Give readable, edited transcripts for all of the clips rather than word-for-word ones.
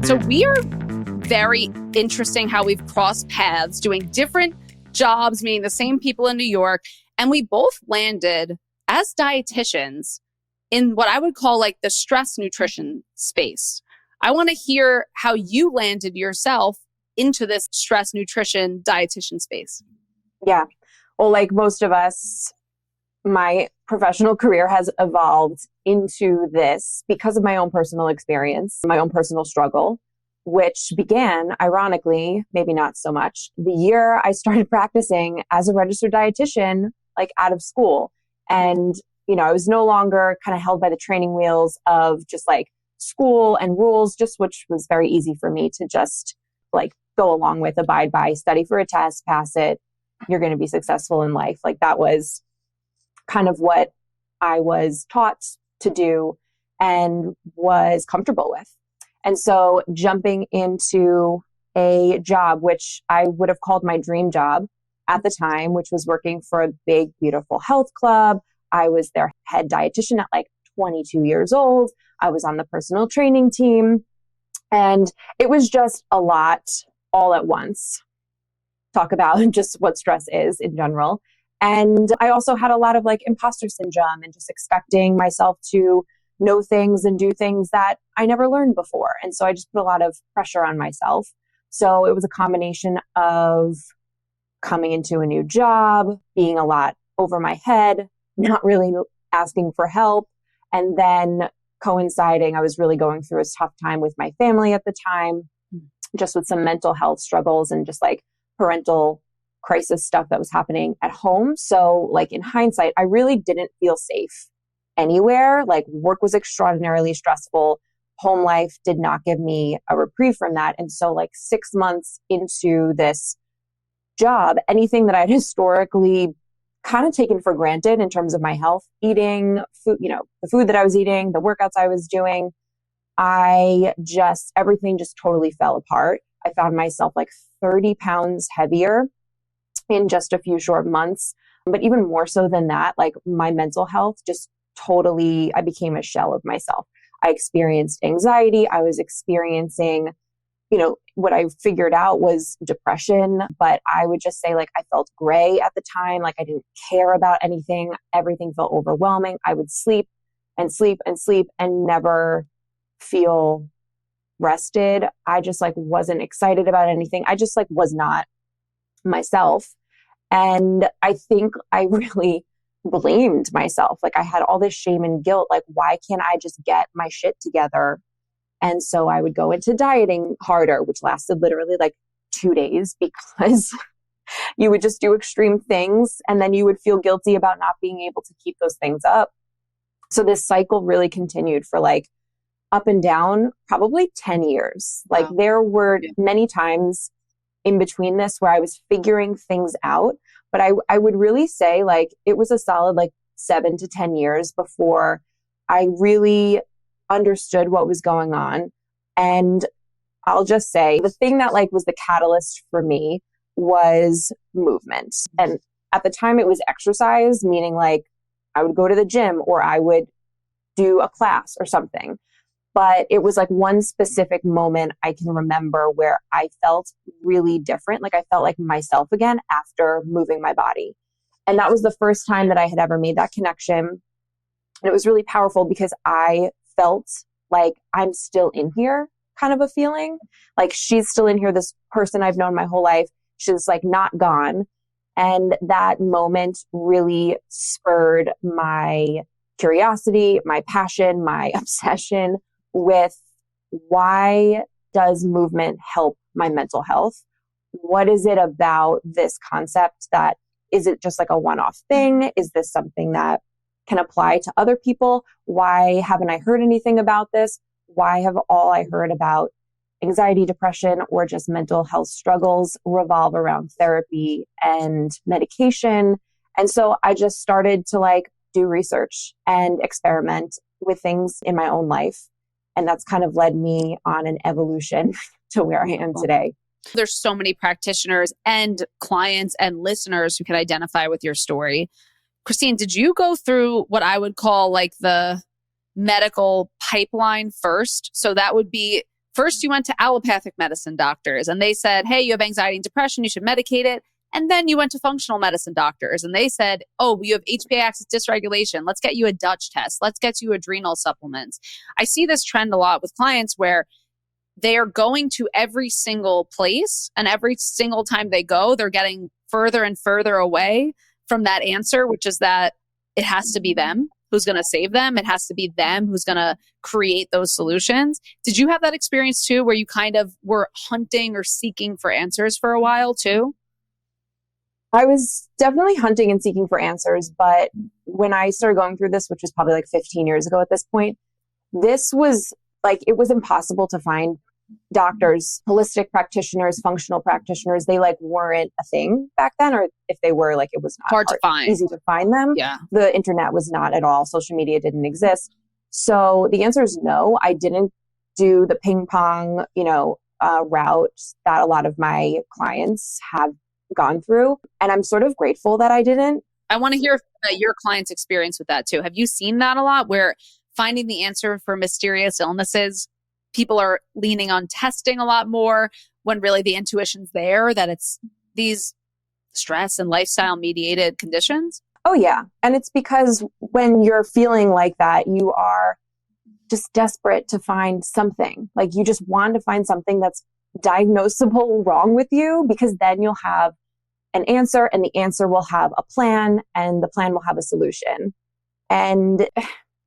So we are very interesting how we've crossed paths doing different jobs, meeting the same people in New York. And we both landed as dietitians in what I would call like the stress nutrition space. I want to hear how you landed yourself into this stress nutrition dietitian space. Yeah. Well, like most of us, my professional career has evolved into this because of my own personal experience, my own personal struggle, which began, ironically, maybe not so much, the year I started practicing as a registered dietitian, like out of school. And, I was no longer kind of held by the training wheels of just like school and rules, just which was very easy for me to just like go along with, abide by, study for a test, pass it. You're going to be successful in life. Like that was kind of what I was taught to do and was comfortable with. And so jumping into a job, which I would have called my dream job at the time, which was working for a big, beautiful health club. I was their head dietitian at like 22 years old. I was on the personal training team. And it was just a lot all at once. Talk about just what stress is in general. And I also had a lot of like imposter syndrome and just expecting myself to know things and do things that I never learned before. And so I just put a lot of pressure on myself. So it was a combination of coming into a new job, being a lot over my head, not really asking for help, and then coinciding, I was really going through a tough time with my family at the time, just with some mental health struggles and just like parental crisis stuff that was happening at home. So like in hindsight, I really didn't feel safe anywhere. Like work was extraordinarily stressful. Home life did not give me a reprieve from that. And so like 6 months into this job, anything that I'd historically kind of taken for granted in terms of my health, eating food, the food that I was eating, the workouts I was doing, everything just totally fell apart. I found myself like 30 pounds heavier in just a few short months. But even more so than that, like my mental health just totally, I became a shell of myself. I experienced anxiety. I was experiencing, what I figured out was depression, but I would just say like I felt gray at the time. Like I didn't care about anything. Everything felt overwhelming. I would sleep and sleep and sleep and never feel rested. I just like wasn't excited about anything. I just like was not myself. And I think I really blamed myself. Like I had all this shame and guilt. Like, why can't I just get my shit together? And so I would go into dieting harder, which lasted literally like 2 days because you would just do extreme things and then you would feel guilty about not being able to keep those things up. So this cycle really continued for like up and down, probably 10 years. Like there were many times in between this where I was figuring things out, but I would really say like it was a solid like 7 to 10 years before I really understood what was going on. And I'll just say the thing that like was the catalyst for me was movement. And at the time it was exercise, meaning like I would go to the gym or I would do a class or something. But it was like one specific moment I can remember where I felt really different. Like I felt like myself again after moving my body. And that was the first time that I had ever made that connection. And it was really powerful because I felt like I'm still in here kind of a feeling. Like she's still in here, this person I've known my whole life. She's like not gone. And that moment really spurred my curiosity, my passion, my obsession with why does movement help my mental health? What is it about this concept that, is it just like a one-off thing? Is this something that can apply to other people? Why haven't I heard anything about this? Why have all I heard about anxiety, depression, or just mental health struggles revolve around therapy and medication? And so I just started to like do research and experiment with things in my own life. And that's kind of led me on an evolution to where I am today. There's so many practitioners and clients and listeners who can identify with your story. Christine, did you go through what I would call like the medical pipeline first? So that would be First, you went to allopathic medicine doctors and they said, hey, you have anxiety and depression, you should medicate it. And then you went to functional medicine doctors and they said, oh, you have HPA axis dysregulation. Let's get you a Dutch test. Let's get you adrenal supplements. I see this trend a lot with clients where they are going to every single place, and every single time they go, they're getting further and further away from that answer, which is that it has to be them who's going to save them. It has to be them who's going to create those solutions. Did you have that experience too, where you kind of were hunting or seeking for answers for a while too? I was definitely hunting and seeking for answers, but when I started going through this, which was probably like 15 years ago at this point, this was like, it was impossible to find doctors, holistic practitioners, functional practitioners. They like weren't a thing back then, or if they were, like it was not hard to find, easy to find them. Yeah. The internet was not at all. Social media didn't exist. So the answer is no. I didn't do the ping pong, route that a lot of my clients have gone through. And I'm sort of grateful that I didn't. I want to hear your client's experience with that too. Have you seen that a lot, where finding the answer for mysterious illnesses, people are leaning on testing a lot more when really the intuition's there that it's these stress and lifestyle mediated conditions? Oh yeah. And it's because when you're feeling like that, you are just desperate to find something. Like you just want to find something that's diagnosable wrong with you, because then you'll have an answer, and the answer will have a plan, and the plan will have a solution. And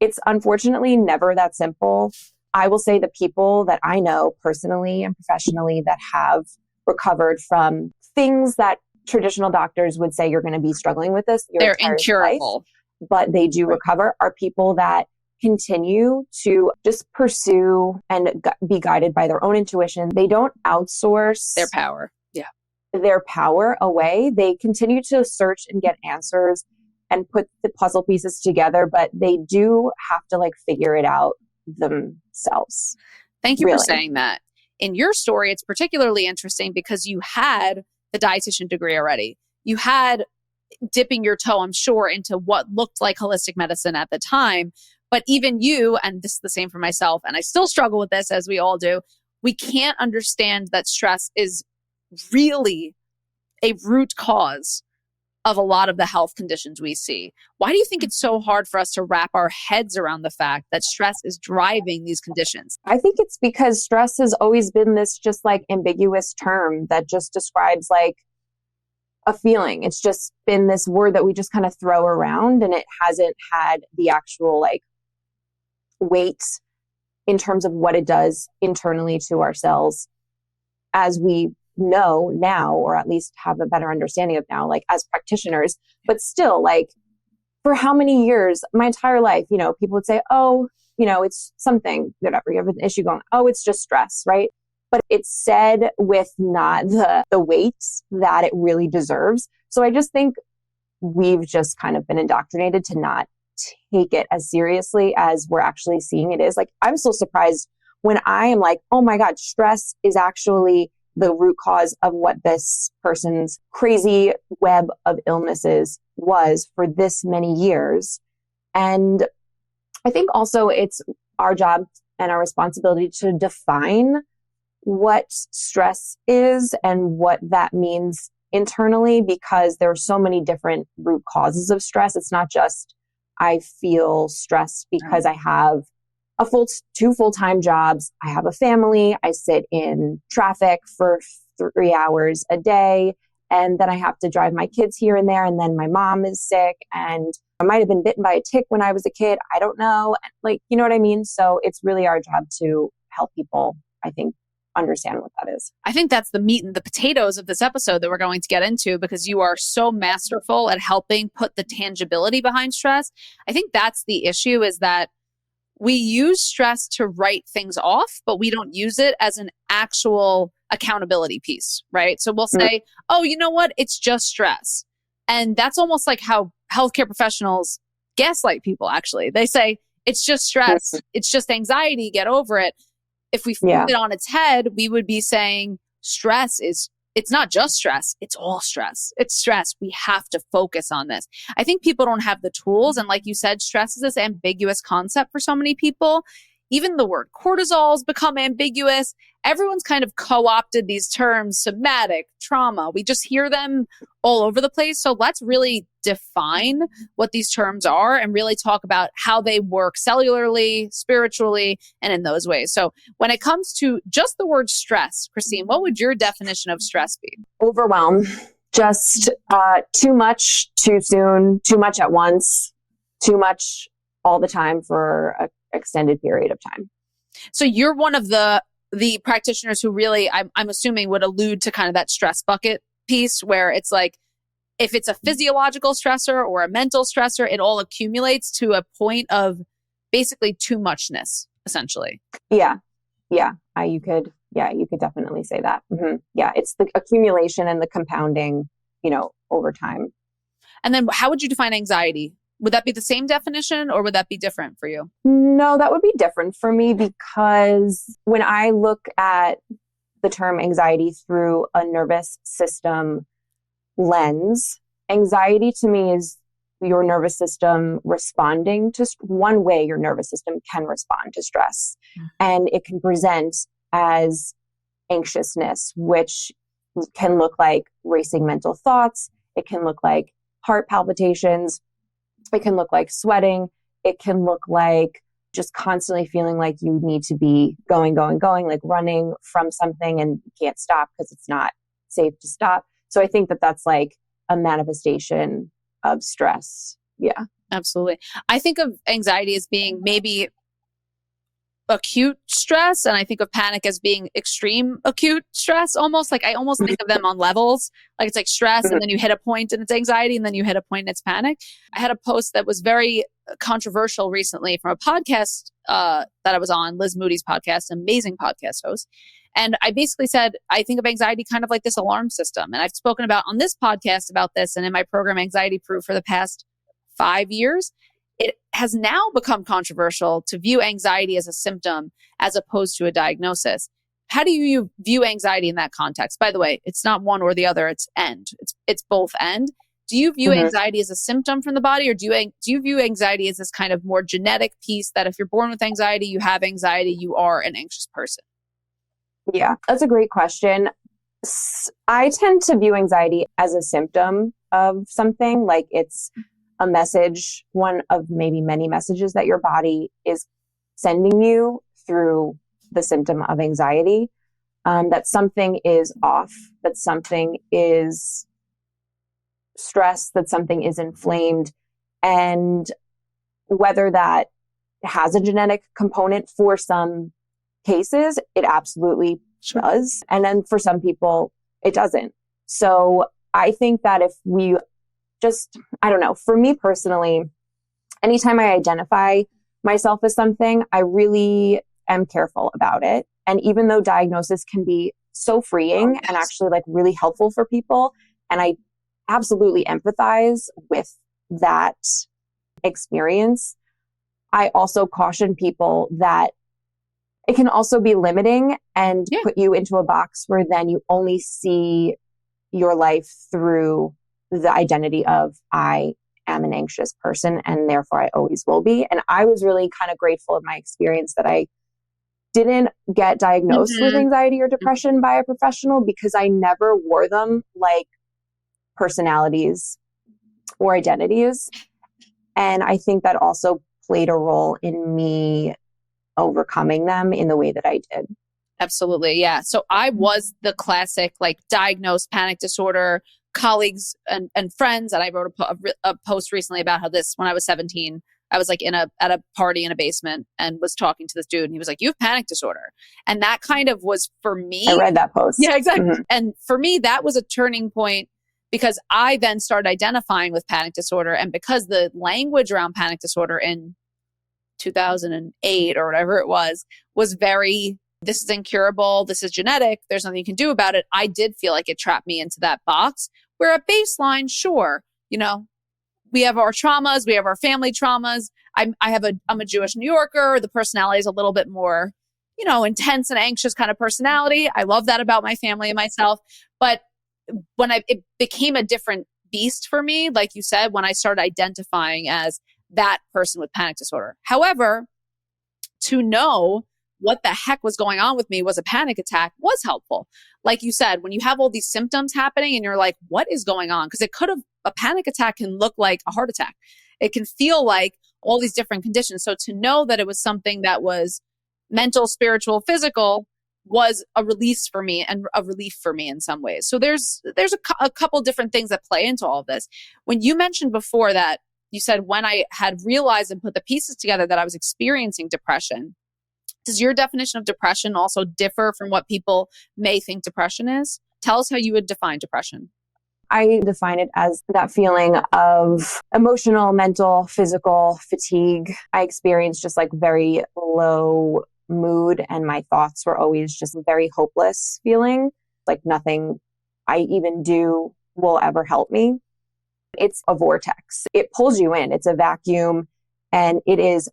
it's unfortunately never that simple. I will say the people that I know personally and professionally that have recovered from things that traditional doctors would say you're going to be struggling with this, they're incurable, but they do recover, are people that continue to just pursue and be guided by their own intuition. They don't outsource their power. Yeah. Their power away. They continue to search and get answers and put the puzzle pieces together, but they do have to like figure it out themselves. Thank you for saying that. In your story, it's particularly interesting because you had the dietitian degree already. You had dipping your toe, I'm sure, into what looked like holistic medicine at the time. But even you, and this is the same for myself, and I still struggle with this as we all do, we can't understand that stress is really a root cause of a lot of the health conditions we see. Why do you think it's so hard for us to wrap our heads around the fact that stress is driving these conditions? I think it's because stress has always been this just like ambiguous term that just describes like a feeling. It's just been this word that we just kind of throw around, and it hasn't had the actual like weight in terms of what it does internally to ourselves, as we know now, or at least have a better understanding of now, like as practitioners. But still, like for how many years, my entire life, people would say, oh, it's something, whatever, you have an issue going, oh, it's just stress, right? But it's said with not the weight that it really deserves. So I just think we've just kind of been indoctrinated to not take it as seriously as we're actually seeing it is. Like, I'm so surprised when I am like, oh my God, stress is actually the root cause of what this person's crazy web of illnesses was for this many years. And I think also it's our job and our responsibility to define what stress is and what that means internally, because there are so many different root causes of stress. It's not just I feel stressed because I have two full-time jobs. I have a family. I sit in traffic for 3 hours a day. And then I have to drive my kids here and there. And then my mom is sick, and I might have been bitten by a tick when I was a kid. I don't know. Like, you know what I mean? So it's really our job to help people, I think, understand what that is. I think that's the meat and the potatoes of this episode that we're going to get into, because you are so masterful at helping put the tangibility behind stress. I think that's the issue, is that we use stress to write things off, but we don't use it as an actual accountability piece, right? So we'll say, oh, you know what? It's just stress. And that's almost like how healthcare professionals gaslight people, actually. They say, it's just stress. It's just anxiety. Get over it. If we flip it on its head, we would be saying it's not just stress. It's all stress. It's stress. We have to focus on this. I think people don't have the tools. And like you said, stress is this ambiguous concept for so many people. Even the word cortisol has become ambiguous. Everyone's kind of co-opted these terms, somatic, trauma. We just hear them all over the place. So let's really define what these terms are and really talk about how they work cellularly, spiritually, and in those ways. So when it comes to just the word stress, Christine, what would your definition of stress be? Overwhelm. Just too much, too soon, too much at once, too much all the time for an extended period of time. So you're one of the practitioners who really, I'm assuming, would allude to kind of that stress bucket piece where it's like, if it's a physiological stressor or a mental stressor, it all accumulates to a point of basically too muchness, essentially. Yeah. You could definitely say that. Mm-hmm. Yeah. It's the accumulation and the compounding, over time. And then how would you define anxiety? Would that be the same definition or would that be different for you? No, that would be different for me because when I look at the term anxiety through a nervous system lens, anxiety to me is your nervous system responding to one way your nervous system can respond to stress. And it can present as anxiousness, which can look like racing mental thoughts. It can look like heart palpitations. It can look like sweating. It can look like just constantly feeling like you need to be going, like running from something and you can't stop because it's not safe to stop. So I think that that's like a manifestation of stress. Yeah. Absolutely. I think of anxiety as being maybe acute stress, and I think of panic as being extreme acute stress, almost like I almost think of them on levels. Like it's like stress and then you hit a point and it's anxiety and then you hit a point and it's panic. I had a post that was very controversial recently from a podcast that I was on, Liz Moody's podcast, amazing podcast host. And I basically said, I think of anxiety kind of like this alarm system. And I've spoken about on this podcast about this and in my program, Anxiety Proof, for the past 5 years. It has now become controversial to view anxiety as a symptom as opposed to a diagnosis. How do you view anxiety in that context? By the way, it's not one or the other, it's end. It's both end. Do you view anxiety as a symptom from the body, or do you view anxiety as this kind of more genetic piece that if you're born with anxiety, you have anxiety, you are an anxious person? Yeah, that's a great question. I tend to view anxiety as a symptom of something, like it's a message, one of maybe many messages that your body is sending you through the symptom of anxiety, that something is off, that something is stressed, that something is inflamed. And whether that has a genetic component, for some cases, it absolutely does. And then for some people, it doesn't. So I think that if we I don't know, for me personally, anytime I identify myself as something, I really am careful about it. And even though diagnosis can be so freeing and actually like really helpful for people, and I absolutely empathize with that experience, I also caution people that it can also be limiting and put you into a box where then you only see your life through the identity of I am an anxious person and therefore I always will be. And I was really kind of grateful in my experience that I didn't get diagnosed with anxiety or depression by a professional, because I never wore them like personalities or identities. And I think that also played a role in me overcoming them in the way that I did. Absolutely. Yeah. So I was the classic, like, diagnosed panic disorder. Colleagues and friends, and I wrote a post recently about how when I was 17, I was like at a party in a basement and was talking to this dude, and he was like, "You have panic disorder," and that kind of was for me. I read that post. Yeah, exactly. And for me, that was a turning point, because I then started identifying with panic disorder, and because the language around panic disorder in 2008 or whatever it was very, this is incurable, this is genetic, there's nothing you can do about it. I did feel like it trapped me into that box, where at baseline, sure, we have our traumas, we have our family traumas. I'm a Jewish New Yorker. The personality is a little bit more, intense and anxious kind of personality. I love that about my family and myself. But when it became a different beast for me, like you said, when I started identifying as that person with panic disorder. However, to know what the heck was going on with me was a panic attack was helpful. Like you said, when you have all these symptoms happening and you're like, what is going on? Because a panic attack can look like a heart attack. It can feel like all these different conditions. So to know that it was something that was mental, spiritual, physical was a release for me and a relief for me in some ways. So there's a couple different things that play into all of this. When you mentioned before that, you said when I had realized and put the pieces together that I was experiencing depression, does your definition of depression also differ from what people may think depression is? Tell us how you would define depression. I define it as that feeling of emotional, mental, physical fatigue. I experienced just like very low mood, and my thoughts were always just very hopeless feeling, like nothing I even do will ever help me. It's a vortex. It pulls you in. It's a vacuum, and it is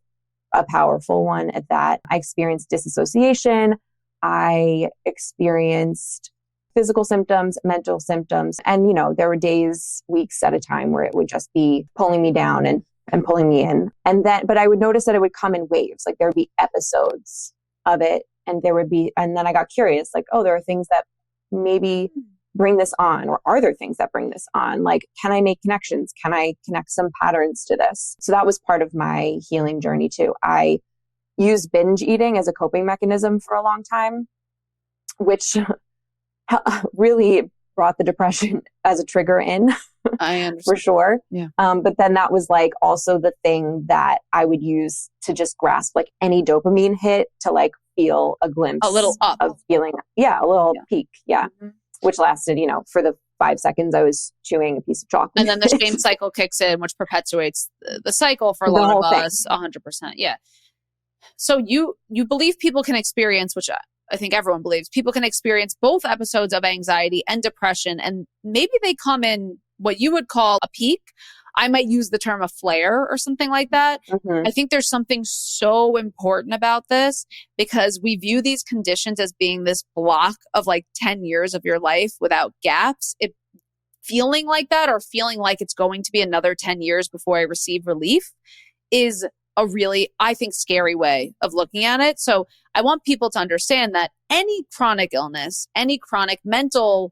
a powerful one at that. I experienced disassociation. I experienced physical symptoms, mental symptoms. And, there were days, weeks at a time where it would just be pulling me down and pulling me in. But I would notice that it would come in waves. Like there would be episodes of it. And then I got curious, like, oh, there are things that maybe bring this on, or are there things that bring this on? Like, can I make connections? Can I connect some patterns to this? So that was part of my healing journey too. I used binge eating as a coping mechanism for a long time, which really brought the depression as a trigger in. I understand. For sure. Yeah. But then that was like also the thing that I would use to just grasp like any dopamine hit to like feel a glimpse, a little up of feeling. Yeah. A little peak. Yeah. Mm-hmm. Which lasted, for the 5 seconds I was chewing a piece of chocolate. And then the shame cycle kicks in, which perpetuates the cycle for a lot of us. 100%. Yeah. So you believe people can experience, which I think everyone believes, people can experience both episodes of anxiety and depression, and maybe they come in what you would call a peak. I might use the term a flare or something like that. Mm-hmm. I think there's something so important about this because we view these conditions as being this block of like 10 years of your life without gaps. It feeling like that, or feeling like it's going to be another 10 years before I receive relief, is a really, I think, scary way of looking at it. So I want people to understand that any chronic illness, any chronic mental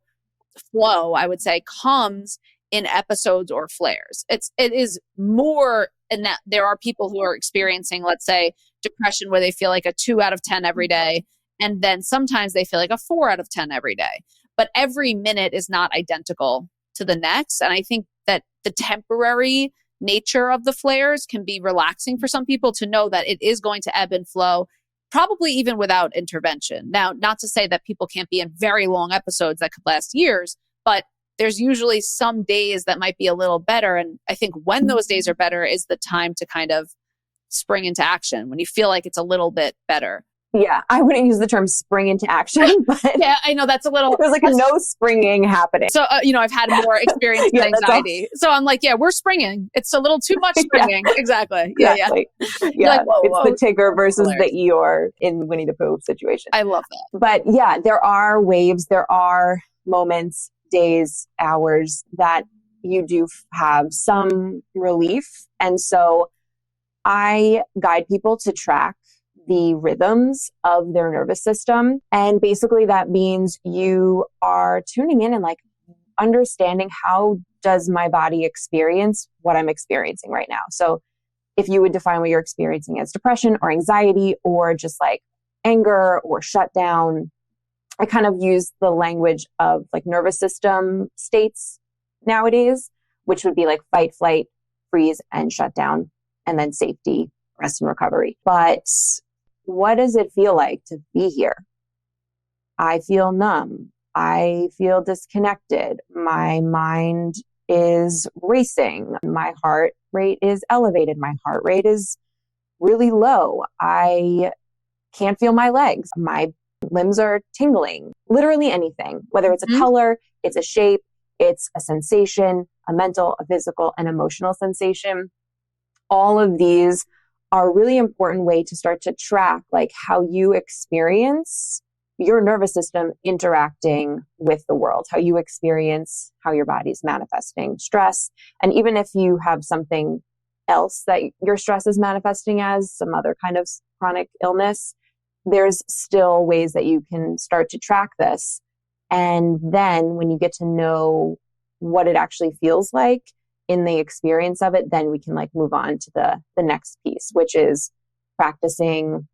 flow, I would say, comes in episodes or flares. It is more in that there are people who are experiencing, let's say, depression where they feel like a 2 out of 10 every day. And then sometimes they feel like a 4 out of 10 every day. But every minute is not identical to the next. And I think that the temporary nature of the flares can be relaxing for some people to know that it is going to ebb and flow, probably even without intervention. Now, not to say that people can't be in very long episodes that could last years, but there's usually some days that might be a little better. And I think when those days are better is the time to kind of spring into action, when you feel like it's a little bit better. Yeah, I wouldn't use the term spring into action, but yeah, I know that's a little. There's like no springing happening. So, I've had more experience with anxiety. So I'm like, yeah, we're springing. It's a little too much springing. Yeah. Exactly. Yeah. Yeah. Like, whoa, it's the Tigger versus the Eeyore in Winnie the Pooh situation. I love that. But yeah, there are waves, there are moments, days, hours that you do have some relief. And so I guide people to track the rhythms of their nervous system. And basically that means you are tuning in and like understanding, how does my body experience what I'm experiencing right now? So if you would define what you're experiencing as depression or anxiety or just like anger or shutdown, I kind of use the language of like nervous system states nowadays, which would be like fight, flight, freeze, and shutdown, and then safety, rest, and recovery. But what does it feel like to be here? I feel numb. I feel disconnected. My mind is racing. My heart rate is elevated. My heart rate is really low. I can't feel my legs. My limbs are tingling. Literally anything, whether it's a color, it's a shape, it's a sensation, a mental, a physical, an emotional sensation. All of these are a really important way to start to track like how you experience your nervous system interacting with the world, how you experience how your body's manifesting stress. And even if you have something else that your stress is manifesting as, some other kind of chronic illness, there's still ways that you can start to track this. And then when you get to know what it actually feels like in the experience of it, then we can like move on to the next piece, which is practicing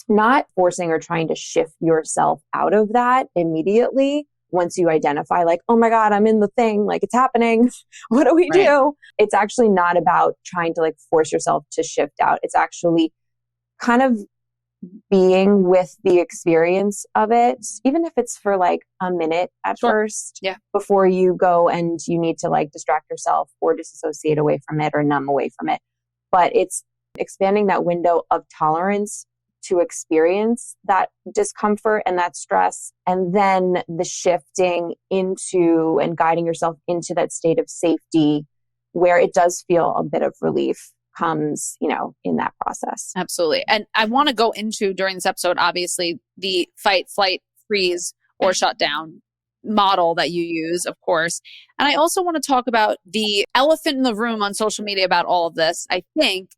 not forcing or trying to shift yourself out of that immediately. Once you identify like, oh my God, I'm in the thing, like it's happening. What do we do? It's actually not about trying to like force yourself to shift out. It's actually kind of being with the experience of it, even if it's for like a minute at first, before you go and you need to like distract yourself or disassociate away from it or numb away from it. But it's expanding that window of tolerance to experience that discomfort and that stress, and then the shifting into and guiding yourself into that state of safety where it does feel a bit of relief comes, in that process. Absolutely. And I want to go into during this episode, obviously, the fight, flight, freeze, or shut down model that you use, of course. And I also want to talk about the elephant in the room on social media about all of this, I think,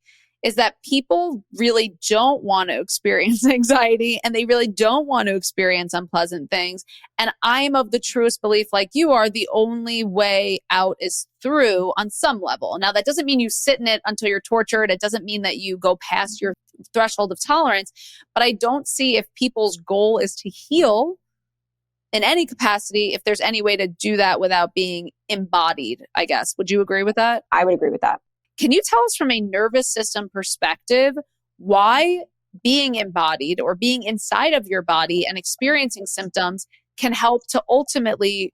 is that people really don't want to experience anxiety and they really don't want to experience unpleasant things. And I'm of the truest belief, like you are, the only way out is through on some level. Now, that doesn't mean you sit in it until you're tortured. It doesn't mean that you go past your threshold of tolerance. But I don't see if people's goal is to heal in any capacity, if there's any way to do that without being embodied, I guess. Would you agree with that? I would agree with that. Can you tell us from a nervous system perspective why being embodied or being inside of your body and experiencing symptoms can help to ultimately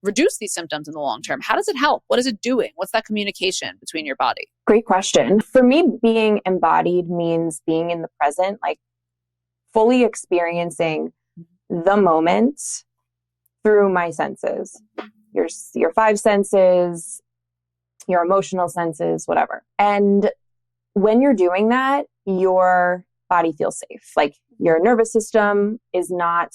reduce these symptoms in the long term? How does it help? What is it doing? What's that communication between your body? Great question. For me, being embodied means being in the present, like fully experiencing the moment through my senses, your five senses, your emotional senses, whatever. And when you're doing that, your body feels safe. Like your nervous system is not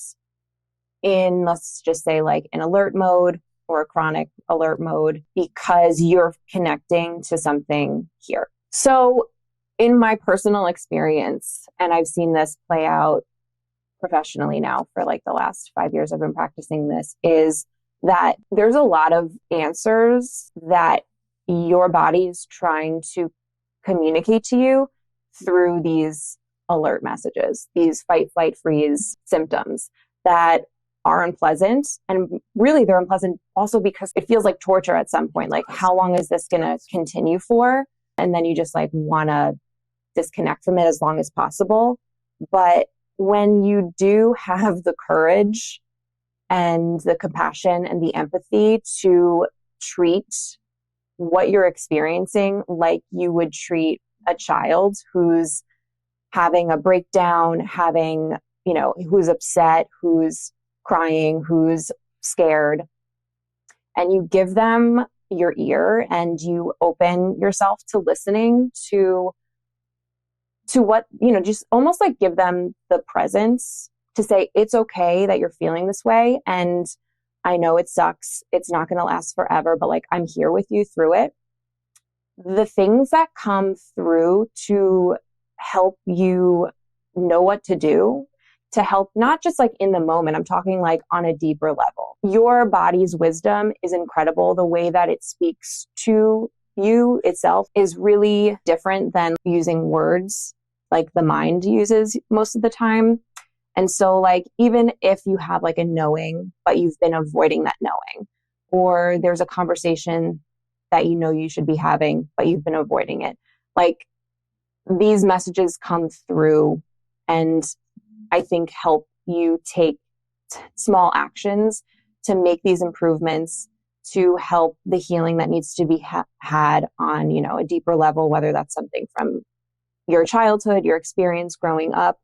in, let's just say, like an alert mode or a chronic alert mode because you're connecting to something here. So in my personal experience, and I've seen this play out professionally now for like the last 5 years I've been practicing this, is that there's a lot of answers that your body is trying to communicate to you through these alert messages, these fight, flight, freeze symptoms that are unpleasant. And really they're unpleasant also because it feels like torture at some point. Like, how long is this going to continue for? And then you just like want to disconnect from it as long as possible. But when you do have the courage and the compassion and the empathy to treat what you're experiencing like you would treat a child who's having a breakdown, who's upset, who's crying, who's scared, and you give them your ear and you open yourself to listening to what, just almost like give them the presence to say, it's okay that you're feeling this way. And I know it sucks. It's not going to last forever, but like, I'm here with you through it. The things that come through to help you know what to do, to help not just like in the moment, I'm talking like on a deeper level. Your body's wisdom is incredible. The way that it speaks to you itself is really different than using words like the mind uses most of the time. And so like, even if you have like a knowing, but you've been avoiding that knowing, or there's a conversation that you should be having, but you've been avoiding it, like these messages come through and I think help you take small actions to make these improvements to help the healing that needs to be had on, a deeper level, whether that's something from your childhood, your experience growing up.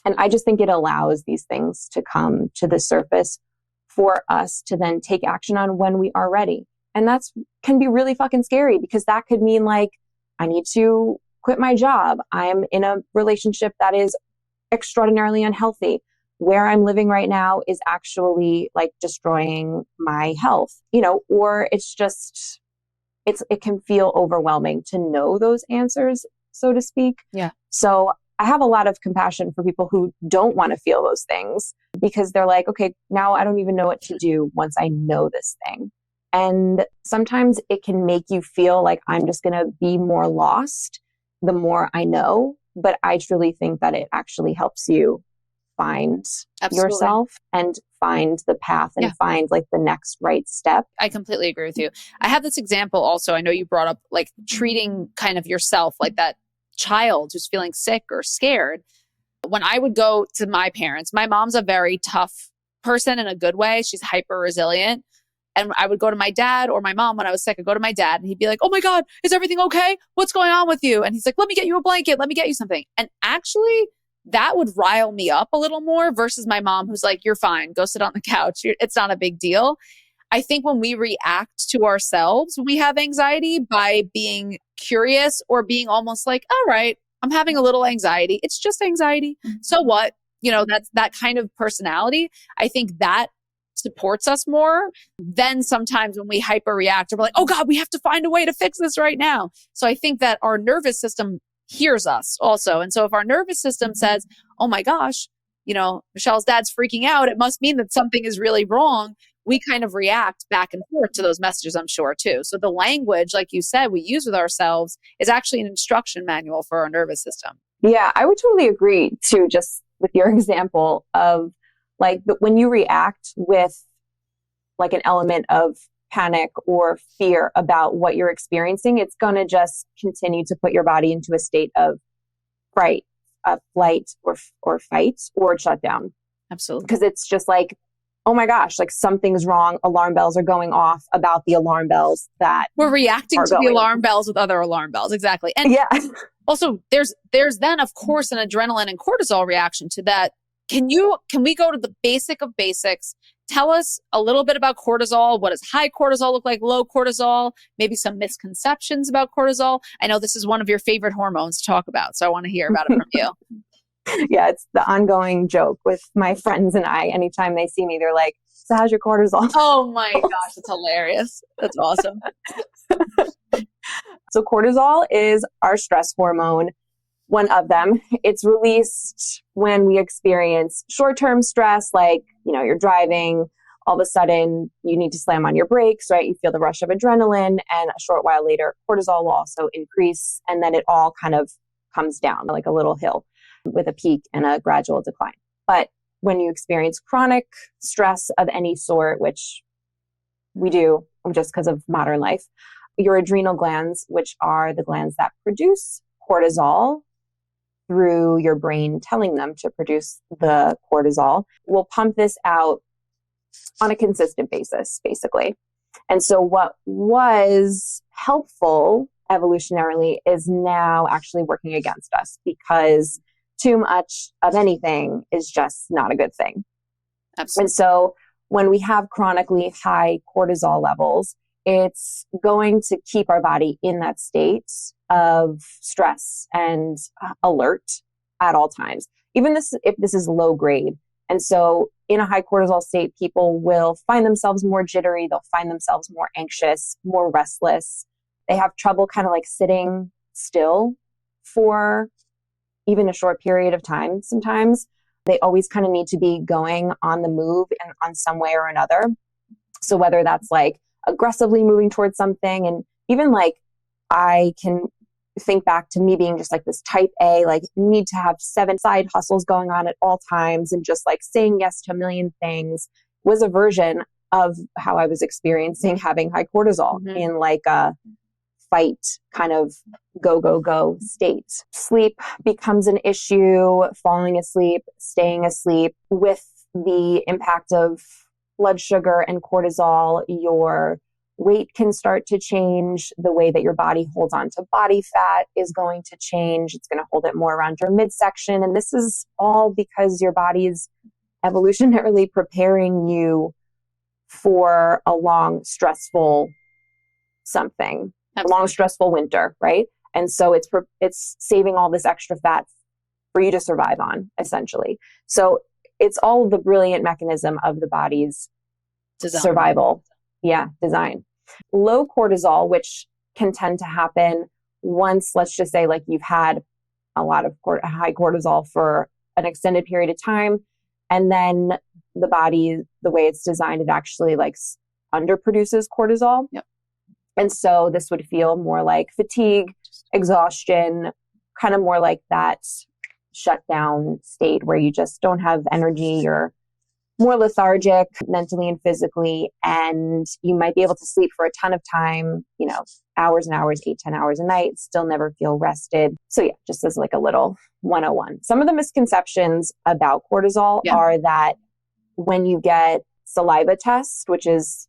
And I just think it allows these things to come to the surface for us to then take action on when we are ready. And that's can be really fucking scary because that could mean like, I need to quit my job. I'm in a relationship that is extraordinarily unhealthy. Where I'm living right now is actually like destroying my health, or it's just, it can feel overwhelming to know those answers, so to speak. Yeah. So I have a lot of compassion for people who don't want to feel those things because they're like, okay, now I don't even know what to do once I know this thing. And sometimes it can make you feel like I'm just going to be more lost the more I know. But I truly think that it actually helps you find yourself and find the path and find like the next right step. I completely agree with you. I have this example also. I know you brought up like treating kind of yourself like that child who's feeling sick or scared. When I would go to my parents, my mom's a very tough person in a good way. She's hyper resilient. And I would go to my dad or my mom when I was sick. I'd go to my dad and he'd be like, oh my God, is everything okay? What's going on with you? And he's like, let me get you a blanket. Let me get you something. And actually, that would rile me up a little more versus my mom who's like, you're fine. Go sit on the couch. It's not a big deal. I think when we react to ourselves, we have anxiety by being curious or being almost like, all right, I'm having a little anxiety. It's just anxiety. So what? That's that kind of personality. I think that supports us more than sometimes when we hyperreact and we're like, oh God, we have to find a way to fix this right now. So I think that our nervous system hears us also. And so if our nervous system says, oh my gosh, Michelle's dad's freaking out, it must mean that something is really wrong. We kind of react back and forth to those messages, I'm sure, too. So the language, like you said, we use with ourselves is actually an instruction manual for our nervous system. Yeah, I would totally agree too, just with your example of like when you react with like an element of panic or fear about what you're experiencing, it's going to just continue to put your body into a state of flight or fight or shutdown. Absolutely. Because it's just like, oh my gosh, like something's wrong. Alarm bells are going off about the alarm bells that we're reacting to the alarm bells with other alarm bells. Exactly. And also there's then of course an adrenaline and cortisol reaction to that. Can we go to the basic of basics? Tell us a little bit about cortisol. What does high cortisol look like? Low cortisol? Maybe some misconceptions about cortisol. I know this is one of your favorite hormones to talk about, so I want to hear about it from you. Yeah, it's the ongoing joke with my friends and I. Anytime they see me, they're like, so how's your cortisol? Oh my gosh, that's hilarious. That's awesome. So cortisol is our stress hormone. One of them. It's released when we experience short-term stress, like, you're driving, all of a sudden you need to slam on your brakes, right? You feel the rush of adrenaline, and a short while later, cortisol will also increase, and then it all kind of comes down like a little hill with a peak and a gradual decline. But when you experience chronic stress of any sort, which we do just because of modern life, your adrenal glands, which are the glands that produce cortisol, through your brain telling them to produce the cortisol, will pump this out on a consistent basis, basically. And so what was helpful evolutionarily is now actually working against us because too much of anything is just not a good thing. Absolutely. And so when we have chronically high cortisol levels, it's going to keep our body in that state of stress and alert at all times, even if this is low grade. And so in a high cortisol state, people will find themselves more jittery. They'll find themselves more anxious, more restless. They have trouble kind of like sitting still for even a short period of time. Sometimes they always kind of need to be going on the move and on some way or another. So whether that's like aggressively moving towards something, and even like I can think back to me being just like this type A, like need to have 7 side hustles going on at all times and just like saying yes to a million things, was a version of how I was experiencing having high cortisol in like a fight kind of go state. Sleep becomes an issue, falling asleep, staying asleep. With the impact of blood sugar and cortisol, your weight can start to change. The way that your body holds on to body fat is going to change. It's going to hold it more around your midsection. And this is all because your body is evolutionarily preparing you for a long, stressful something, a long, stressful winter, right? And so it's saving all this extra fat for you to survive on, essentially. So it's all the brilliant mechanism of the body's survival. Design. Low cortisol, which can tend to happen once, let's just say like you've had a lot of high cortisol for an extended period of time. And then the body, the way it's designed, it actually like underproduces cortisol. Yep. And so this would feel more like fatigue, exhaustion, kind of more like that shutdown state where you just don't have energy. You're more lethargic mentally and physically, and you might be able to sleep for a ton of time, hours and hours, 8-10 hours a night, still never feel rested. So yeah, just as like a little 101. Some of the misconceptions about cortisol are that when you get saliva tests, which is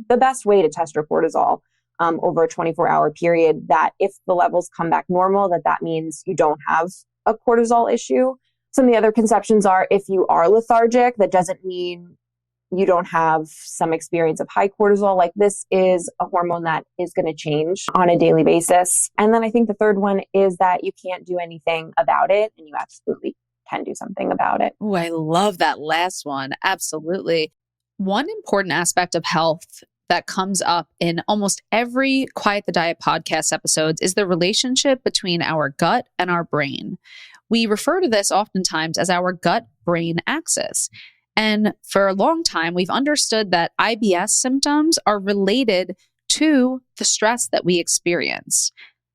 the best way to test your cortisol over a 24-hour period, that if the levels come back normal, that means you don't have a cortisol issue. Some of the other conceptions are if you are lethargic, that doesn't mean you don't have some experience of high cortisol. Like this is a hormone that is going to change on a daily basis. And then I think the third one is that you can't do anything about it, and you absolutely can do something about it. Oh, I love that last one. Absolutely. One important aspect of health that comes up in almost every Quiet the Diet podcast episodes is the relationship between our gut and our brain. We refer to this oftentimes as our gut-brain axis. And for a long time, we've understood that IBS symptoms are related to the stress that we experience.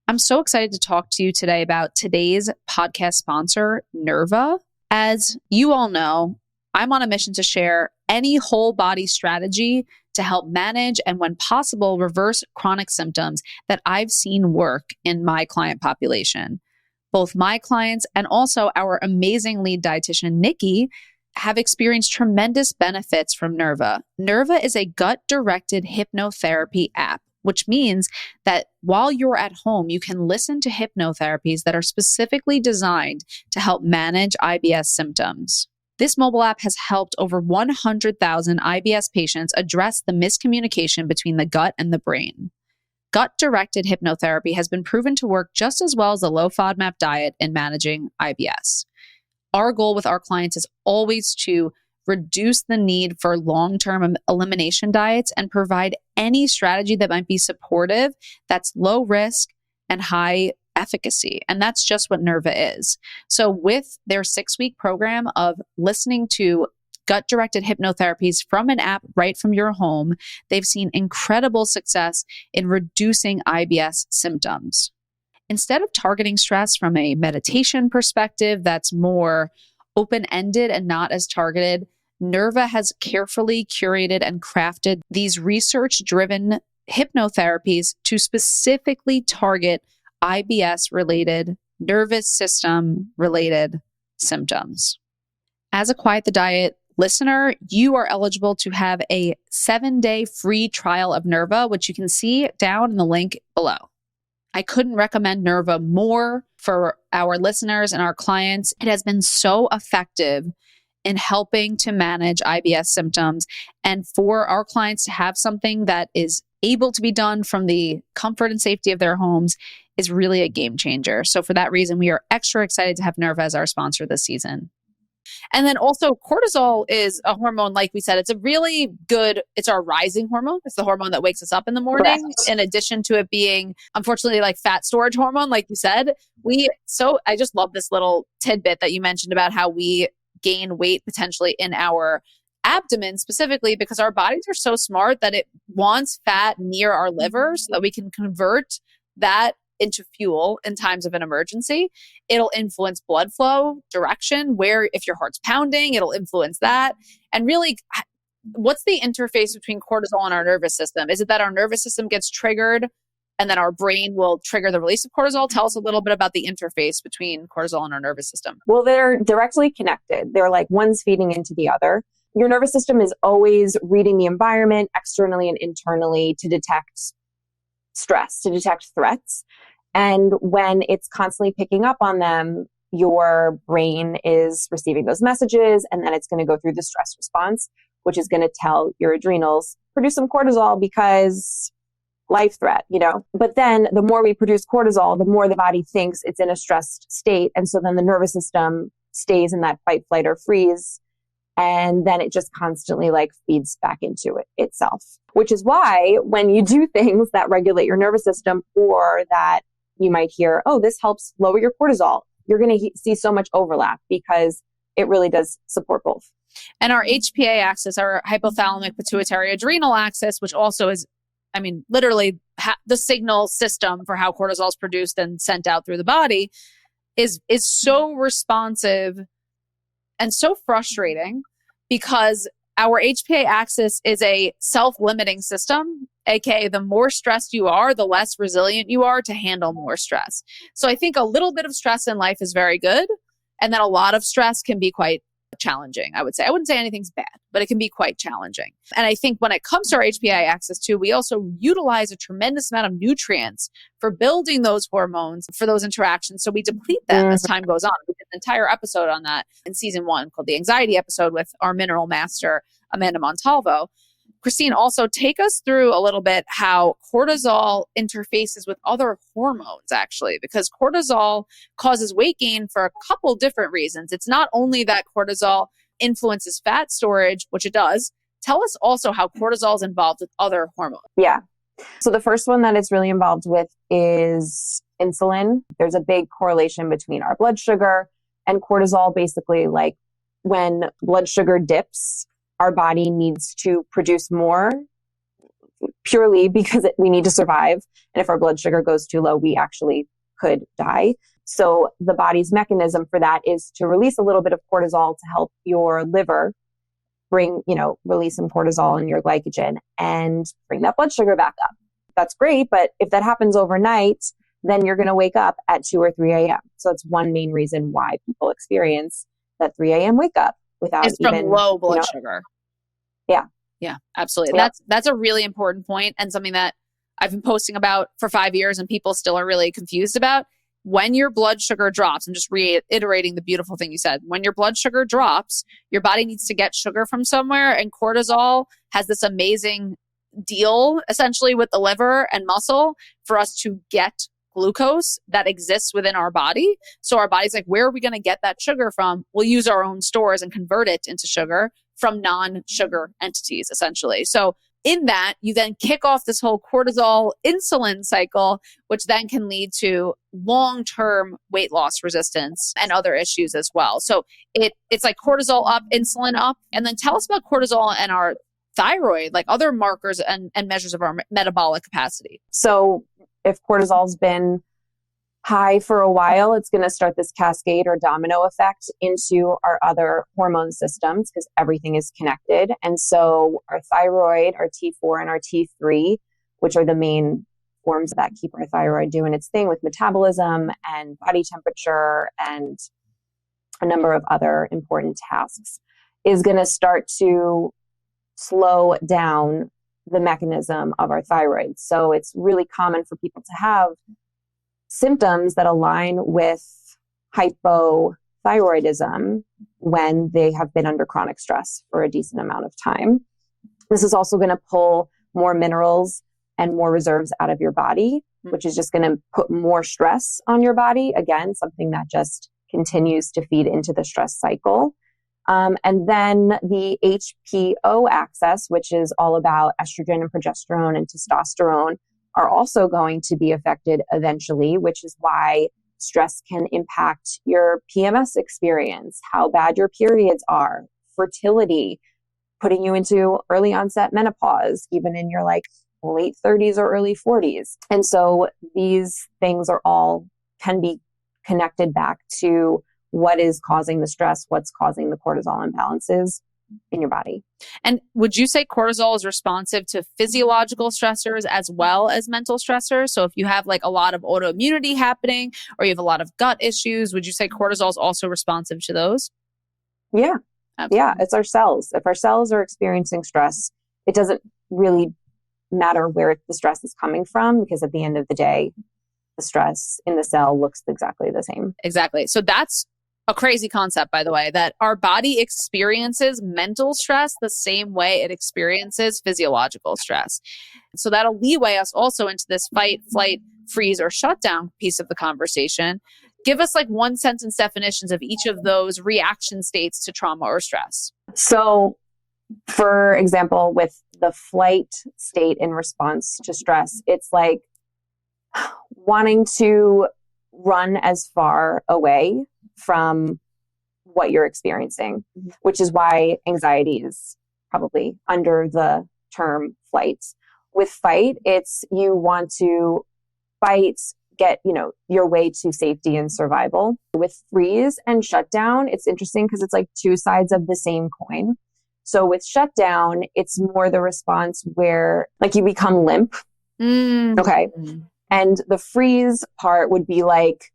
I'm so excited to talk to you today about today's podcast sponsor, Nerva. As you all know, I'm on a mission to share any whole body strategy to help manage and, when possible, reverse chronic symptoms that I've seen work in my client population. Both my clients and also our amazing lead dietitian, Nikki, have experienced tremendous benefits from Nerva. Nerva is a gut-directed hypnotherapy app, which means that while you're at home, you can listen to hypnotherapies that are specifically designed to help manage IBS symptoms. This mobile app has helped over 100,000 IBS patients address the miscommunication between the gut and the brain. Gut-directed hypnotherapy has been proven to work just as well as the low FODMAP diet in managing IBS. Our goal with our clients is always to reduce the need for long-term elimination diets and provide any strategy that might be supportive, that's low risk and high efficacy. And that's just what Nerva is. So with their 6-week program of listening to gut-directed hypnotherapies from an app right from your home, they've seen incredible success in reducing IBS symptoms. Instead of targeting stress from a meditation perspective that's more open-ended and not as targeted, Nerva has carefully curated and crafted these research-driven hypnotherapies to specifically target IBS-related, nervous system-related symptoms. As a Quiet the Diet listener, you are eligible to have a 7-day free trial of Nerva, which you can see down in the link below. I couldn't recommend Nerva more for our listeners and our clients. It has been so effective in helping to manage IBS symptoms, and for our clients to have something that is able to be done from the comfort and safety of their homes is really a game changer. So for that reason, we are extra excited to have Nerva as our sponsor this season. And then also cortisol is a hormone, like we said, it's our rising hormone. It's the hormone that wakes us up in the morning. Correct. In addition to it being, unfortunately, like fat storage hormone, like you said. I just love this little tidbit that you mentioned about how we gain weight potentially in our abdomen specifically, because our bodies are so smart that it wants fat near our liver so that we can convert that into fuel in times of an emergency. It'll influence blood flow direction, where if your heart's pounding, it'll influence that. And really, what's the interface between cortisol and our nervous system? Is it that our nervous system gets triggered and then our brain will trigger the release of cortisol? Tell us a little bit about the interface between cortisol and our nervous system. Well, they're directly connected. They're like one's feeding into the other. Your nervous system is always reading the environment externally and internally to detect stress, to detect threats. And when it's constantly picking up on them, your brain is receiving those messages, and then it's going to go through the stress response, which is going to tell your adrenals, produce some cortisol because life threat, But then the more we produce cortisol, the more the body thinks it's in a stressed state. And so then the nervous system stays in that fight, flight, or freeze. And then it just constantly feeds back into it itself, which is why when you do things that regulate your nervous system, or that you might hear, oh, this helps lower your cortisol, you're going to see so much overlap because it really does support both. And our HPA axis, our hypothalamic pituitary adrenal axis, which also is, I mean, literally the signal system for how cortisol is produced and sent out through the body, is so responsive and so frustrating because our HPA axis is a self-limiting system, aka the more stressed you are, the less resilient you are to handle more stress. So I think a little bit of stress in life is very good, and then a lot of stress can be quite challenging, I would say. I wouldn't say anything's bad, but it can be quite challenging. And I think when it comes to our HPA axis too, we also utilize a tremendous amount of nutrients for building those hormones for those interactions. So we deplete them as time goes on. We did an entire episode on that in season 1 called the anxiety episode with our mineral master, Amanda Montalvo. Christine, also take us through a little bit how cortisol interfaces with other hormones, actually, because cortisol causes weight gain for a couple different reasons. It's not only that cortisol influences fat storage, which it does. Tell us also how cortisol is involved with other hormones. Yeah. So the first one that it's really involved with is insulin. There's a big correlation between our blood sugar and cortisol. Basically, like when blood sugar dips, our body needs to produce more purely because we need to survive. And if our blood sugar goes too low, we actually could die. So the body's mechanism for that is to release a little bit of cortisol to help your liver release some cortisol in your glycogen and bring that blood sugar back up. That's great. But if that happens overnight, then you're going to wake up at 2 or 3 a.m. So it's one main reason why people experience that 3 a.m. wake up without it's from low blood sugar. Yeah. Yeah, absolutely. Yep. That's a really important point and something that I've been posting about for 5 years and people still are really confused about. When your blood sugar drops, I'm just reiterating the beautiful thing you said. When your blood sugar drops, your body needs to get sugar from somewhere, and cortisol has this amazing deal essentially with the liver and muscle for us to get glucose that exists within our body. So our body's like, where are we going to get that sugar from? We'll use our own stores and convert it into sugar from non-sugar entities, essentially. So in that, you then kick off this whole cortisol insulin cycle, which then can lead to long-term weight loss resistance and other issues as well. So it's like cortisol up, insulin up. And then tell us about cortisol and our thyroid, like other markers and measures of our metabolic capacity. So if cortisol's been high for a while, it's going to start this cascade or domino effect into our other hormone systems because everything is connected. And so our thyroid, our T4 and our T3, which are the main forms that keep our thyroid doing its thing with metabolism and body temperature and a number of other important tasks, is going to start to slow down the mechanism of our thyroid. So it's really common for people to have symptoms that align with hypothyroidism when they have been under chronic stress for a decent amount of time. This is also going to pull more minerals and more reserves out of your body, which is just going to put more stress on your body. Again, something that just continues to feed into the stress cycle. And then the HPO axis, which is all about estrogen and progesterone and testosterone, are also going to be affected eventually, which is why stress can impact your PMS experience, how bad your periods are, fertility, putting you into early onset menopause, even in your late 30s or early 40s. And so these things can be connected back to what is causing the stress, what's causing the cortisol imbalances in your body. And would you say cortisol is responsive to physiological stressors as well as mental stressors? So if you have a lot of autoimmunity happening or you have a lot of gut issues, would you say cortisol is also responsive to those? Yeah. Absolutely. Yeah, it's our cells. If our cells are experiencing stress, it doesn't really matter where the stress is coming from, because at the end of the day, the stress in the cell looks exactly the same. Exactly. So that's a crazy concept, by the way, that our body experiences mental stress the same way it experiences physiological stress. So that'll leeway us also into this fight, flight, freeze, or shutdown piece of the conversation. Give us one sentence definitions of each of those reaction states to trauma or stress. So, for example, with the flight state in response to stress, it's like wanting to run as far away from what you're experiencing, which is why anxiety is probably under the term flight. With fight, it's you want to fight, get, your way to safety and survival. With freeze and shutdown, it's interesting because it's like two sides of the same coin. So with shutdown, it's more the response where like you become limp. Okay. And the freeze part would be like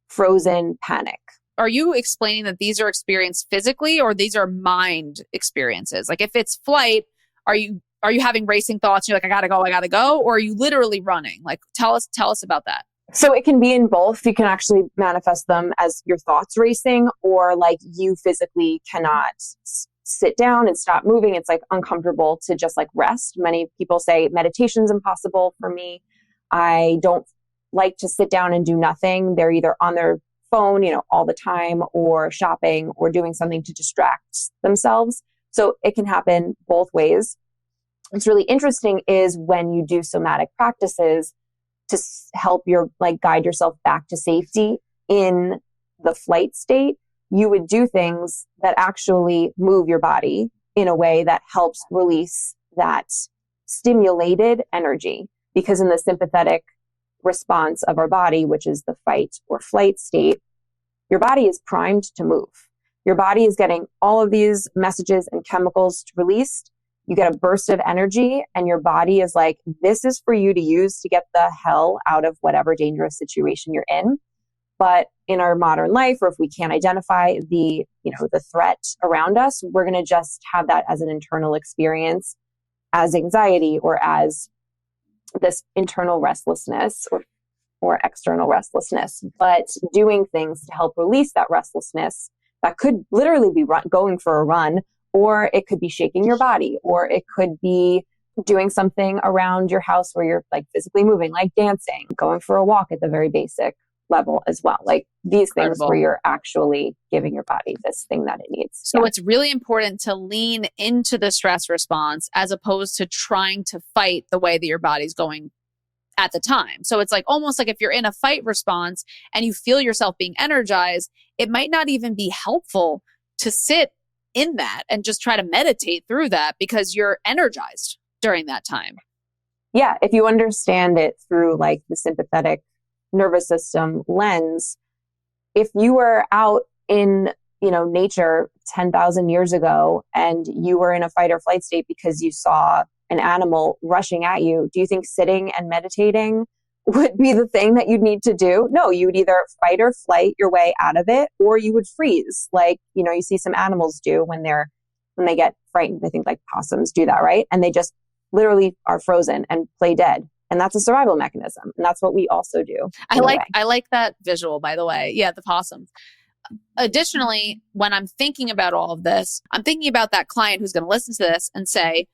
frozen panic. Are you explaining that these are experienced physically or these are mind experiences? Like if it's flight, are you having racing thoughts? You're like, I gotta go. Or are you literally running? Like tell us about that. So it can be in both. You can actually manifest them as your thoughts racing, or like you physically cannot sit down and stop moving. It's like uncomfortable to just like rest. Many people say meditation's impossible for me. I don't like to sit down and do nothing. They're either on their phone, all the time, or shopping or doing something to distract themselves. So it can happen both ways. What's really interesting is when you do somatic practices to help guide yourself back to safety in the flight state, you would do things that actually move your body in a way that helps release that stimulated energy. Because in the sympathetic response of our body, which is the fight or flight state, your body is primed to move. Your body is getting all of these messages and chemicals released. You get a burst of energy and your body is like, this is for you to use to get the hell out of whatever dangerous situation you're in. But in our modern life, or if we can't identify the threat around us, we're going to just have that as an internal experience, as anxiety, or as this internal restlessness or external restlessness. But doing things to help release that restlessness, that could literally be going for a run, or it could be shaking your body, or it could be doing something around your house where you're like physically moving, like dancing, going for a walk at the very basic level as well. Like these things where you're actually giving your body this thing that it needs. So it's really important to lean into the stress response as opposed to trying to fight the way that your body's going at the time. So it's like almost like if you're in a fight response and you feel yourself being energized, it might not even be helpful to sit in that and just try to meditate through that because you're energized during that time. Yeah. If you understand it through like the sympathetic nervous system lens, if you were out in, nature 10,000 years ago and you were in a fight or flight state because you saw an animal rushing at you, do you think sitting and meditating would be the thing that you'd need to do? No, you would either fight or flight your way out of it, or you would freeze. Like, you see some animals do when they get frightened. I think like possums do that, right? And they just literally are frozen and play dead. And that's a survival mechanism. And that's what we also do. I like that visual, by the way. Yeah, the possums. Additionally, when I'm thinking about all of this, I'm thinking about that client who's going to listen to this and say,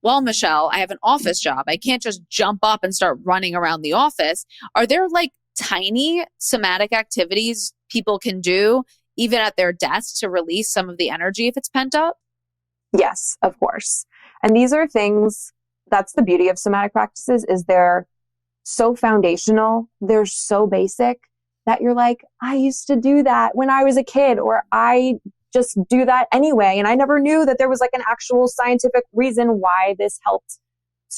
well, Michelle, I have an office job. I can't just jump up and start running around the office. Are there like tiny somatic activities people can do even at their desk to release some of the energy if it's pent up? Yes, of course. And these are things, that's the beauty of somatic practices, is they're so foundational. They're so basic that you're like, I used to do that when I was a kid, or I just do that anyway. And I never knew that there was like an actual scientific reason why this helped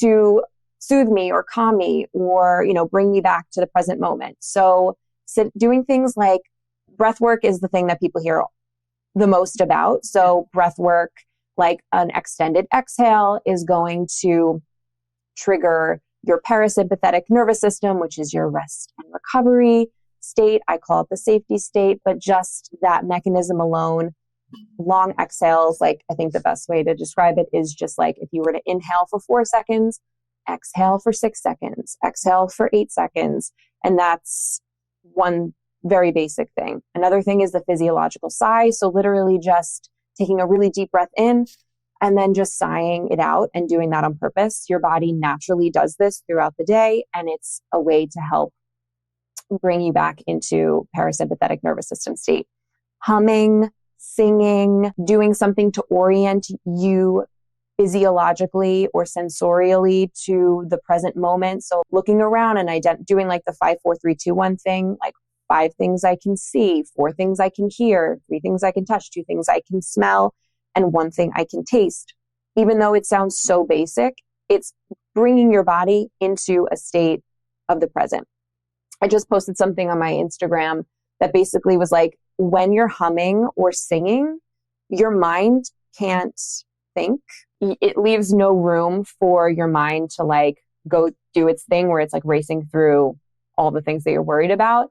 to soothe me or calm me or, bring me back to the present moment. So doing things like breath work is the thing that people hear the most about. So breath work, like an extended exhale, is going to trigger your parasympathetic nervous system, which is your rest and recovery state. I call it the safety state, but just that mechanism alone. Long exhales, like I think the best way to describe it is just like if you were to inhale for 4 seconds, exhale for 6 seconds, exhale for 8 seconds. And that's one very basic thing. Another thing is the physiological sigh. So literally just taking a really deep breath in and then just sighing it out and doing that on purpose. Your body naturally does this throughout the day, and it's a way to help bring you back into parasympathetic nervous system state. Humming, singing, doing something to orient you physiologically or sensorially to the present moment. So looking around and doing like the 5, 4, 3, 2, 1 thing, like 5 things I can see, 4 things I can hear, 3 things I can touch, 2 things I can smell, and 1 thing I can taste. Even though it sounds so basic, it's bringing your body into a state of the present. I just posted something on my Instagram that basically was like, when you're humming or singing, your mind can't think. It leaves no room for your mind to like go do its thing where it's like racing through all the things that you're worried about.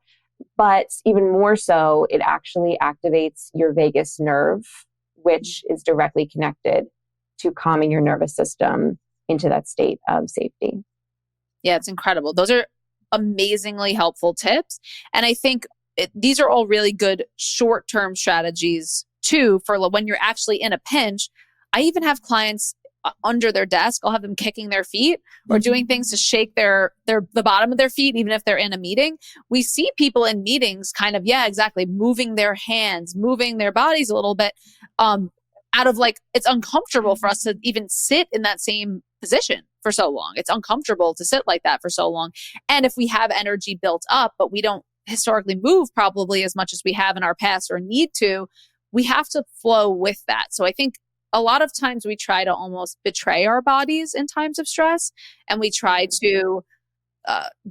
But even more so, it actually activates your vagus nerve, which is directly connected to calming your nervous system into that state of safety. Yeah, it's incredible. Those are amazingly helpful tips. And I think these are all really good short-term strategies too for when you're actually in a pinch. I even have clients under their desk. I'll have them kicking their feet or doing things to shake the bottom of their feet, even if they're in a meeting. We see people in meetings kind of, yeah, exactly, moving their hands, moving their bodies a little bit, out of like, it's uncomfortable for us to even sit in that same position for so long. It's uncomfortable to sit like that for so long. And if we have energy built up, but we don't historically move probably as much as we have in our past or need to, we have to flow with that. So I think a lot of times we try to almost betray our bodies in times of stress, and we try to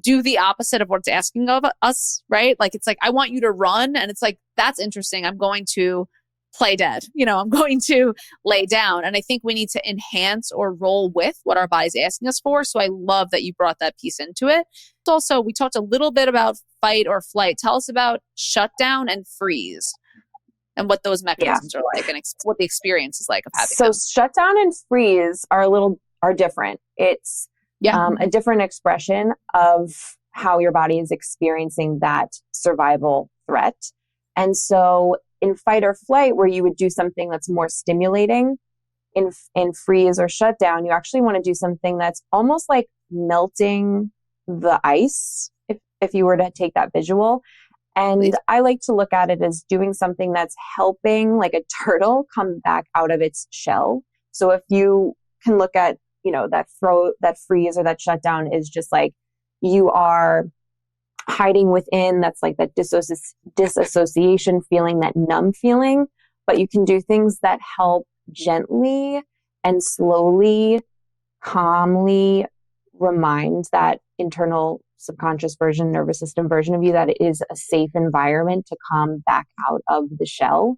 do the opposite of what's asking of us, right? Like, it's like, I want you to run. And it's like, that's interesting. I'm going to play dead. I'm going to lay down. And I think we need to enhance or roll with what our body's asking us for. So I love that you brought that piece into it. Also, we talked a little bit about fight or flight. Tell us about shutdown and freeze and what those mechanisms are like, and what the experience is like of having them. So shutdown and freeze are different. It's a different expression of how your body is experiencing that survival threat. And so in fight or flight, where you would do something that's more stimulating, in freeze or shutdown, you actually want to do something that's almost like melting the ice, if you were to take that visual. And I like to look at it as doing something that's helping like a turtle come back out of its shell. So if you can look at, that freeze or that shutdown is just like you are hiding within, that's like that disassociation feeling, that numb feeling. But you can do things that help gently and slowly, calmly remind that internal subconscious version, nervous system version of you that it is a safe environment to come back out of the shell.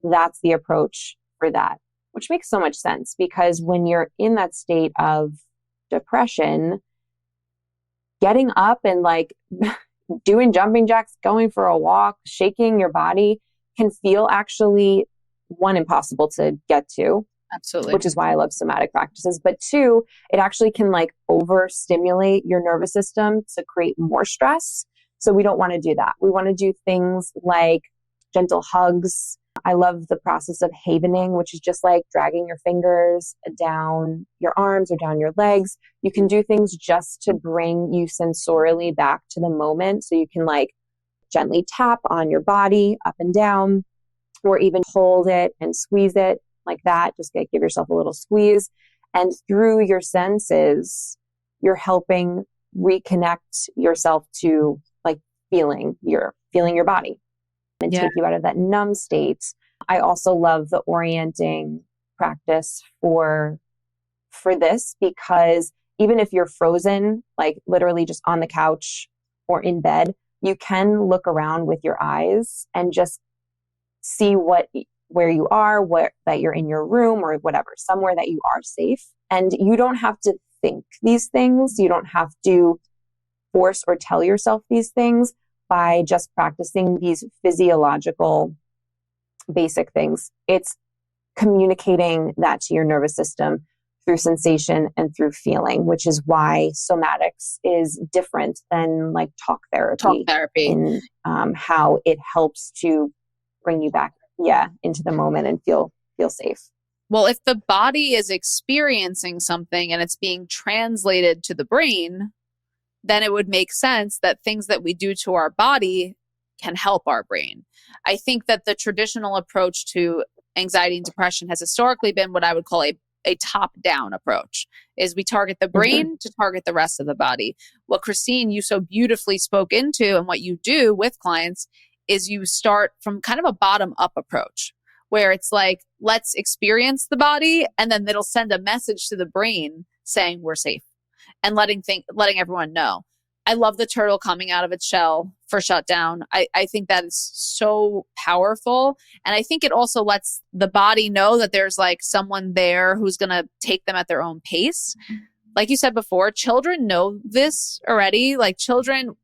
That's the approach for that, which makes so much sense, because when you're in that state of depression, getting up and like doing jumping jacks, going for a walk, shaking your body can feel actually, 1, impossible to get to. Absolutely. Which is why I love somatic practices. But 2, it actually can like overstimulate your nervous system to create more stress. So we don't want to do that. We want to do things like gentle hugs. I love the process of havening, which is just like dragging your fingers down your arms or down your legs. You can do things just to bring you sensorially back to the moment. So you can like gently tap on your body up and down, or even hold it and squeeze it like that. Just give yourself a little squeeze. And through your senses, you're helping reconnect yourself to like feeling your body and take you out of that numb state. I also love the orienting practice for this, because even if you're frozen, like literally just on the couch or in bed, you can look around with your eyes and just see where you are, that you're in your room or whatever, somewhere that you are safe. And you don't have to think these things. You don't have to force or tell yourself these things by just practicing these physiological basic things. It's communicating that to your nervous system through sensation and through feeling, which is why somatics is different than like talk therapy. In how it helps to bring you back into the moment and feel safe. Well, if the body is experiencing something and it's being translated to the brain, then it would make sense that things that we do to our body can help our brain. I think that the traditional approach to anxiety and depression has historically been what I would call a a top-down approach, is we target the brain to target the rest of the body. What Christine, you so beautifully spoke into, and what you do with clients is you start from kind of a bottom-up approach, where it's like, let's experience the body, and then it'll send a message to the brain saying we're safe, and letting everyone know. I love the turtle coming out of its shell for shutdown. I think that is so powerful. And I think it also lets the body know that there's like someone there who's going to take them at their own pace. Like you said before, children know this already. Like children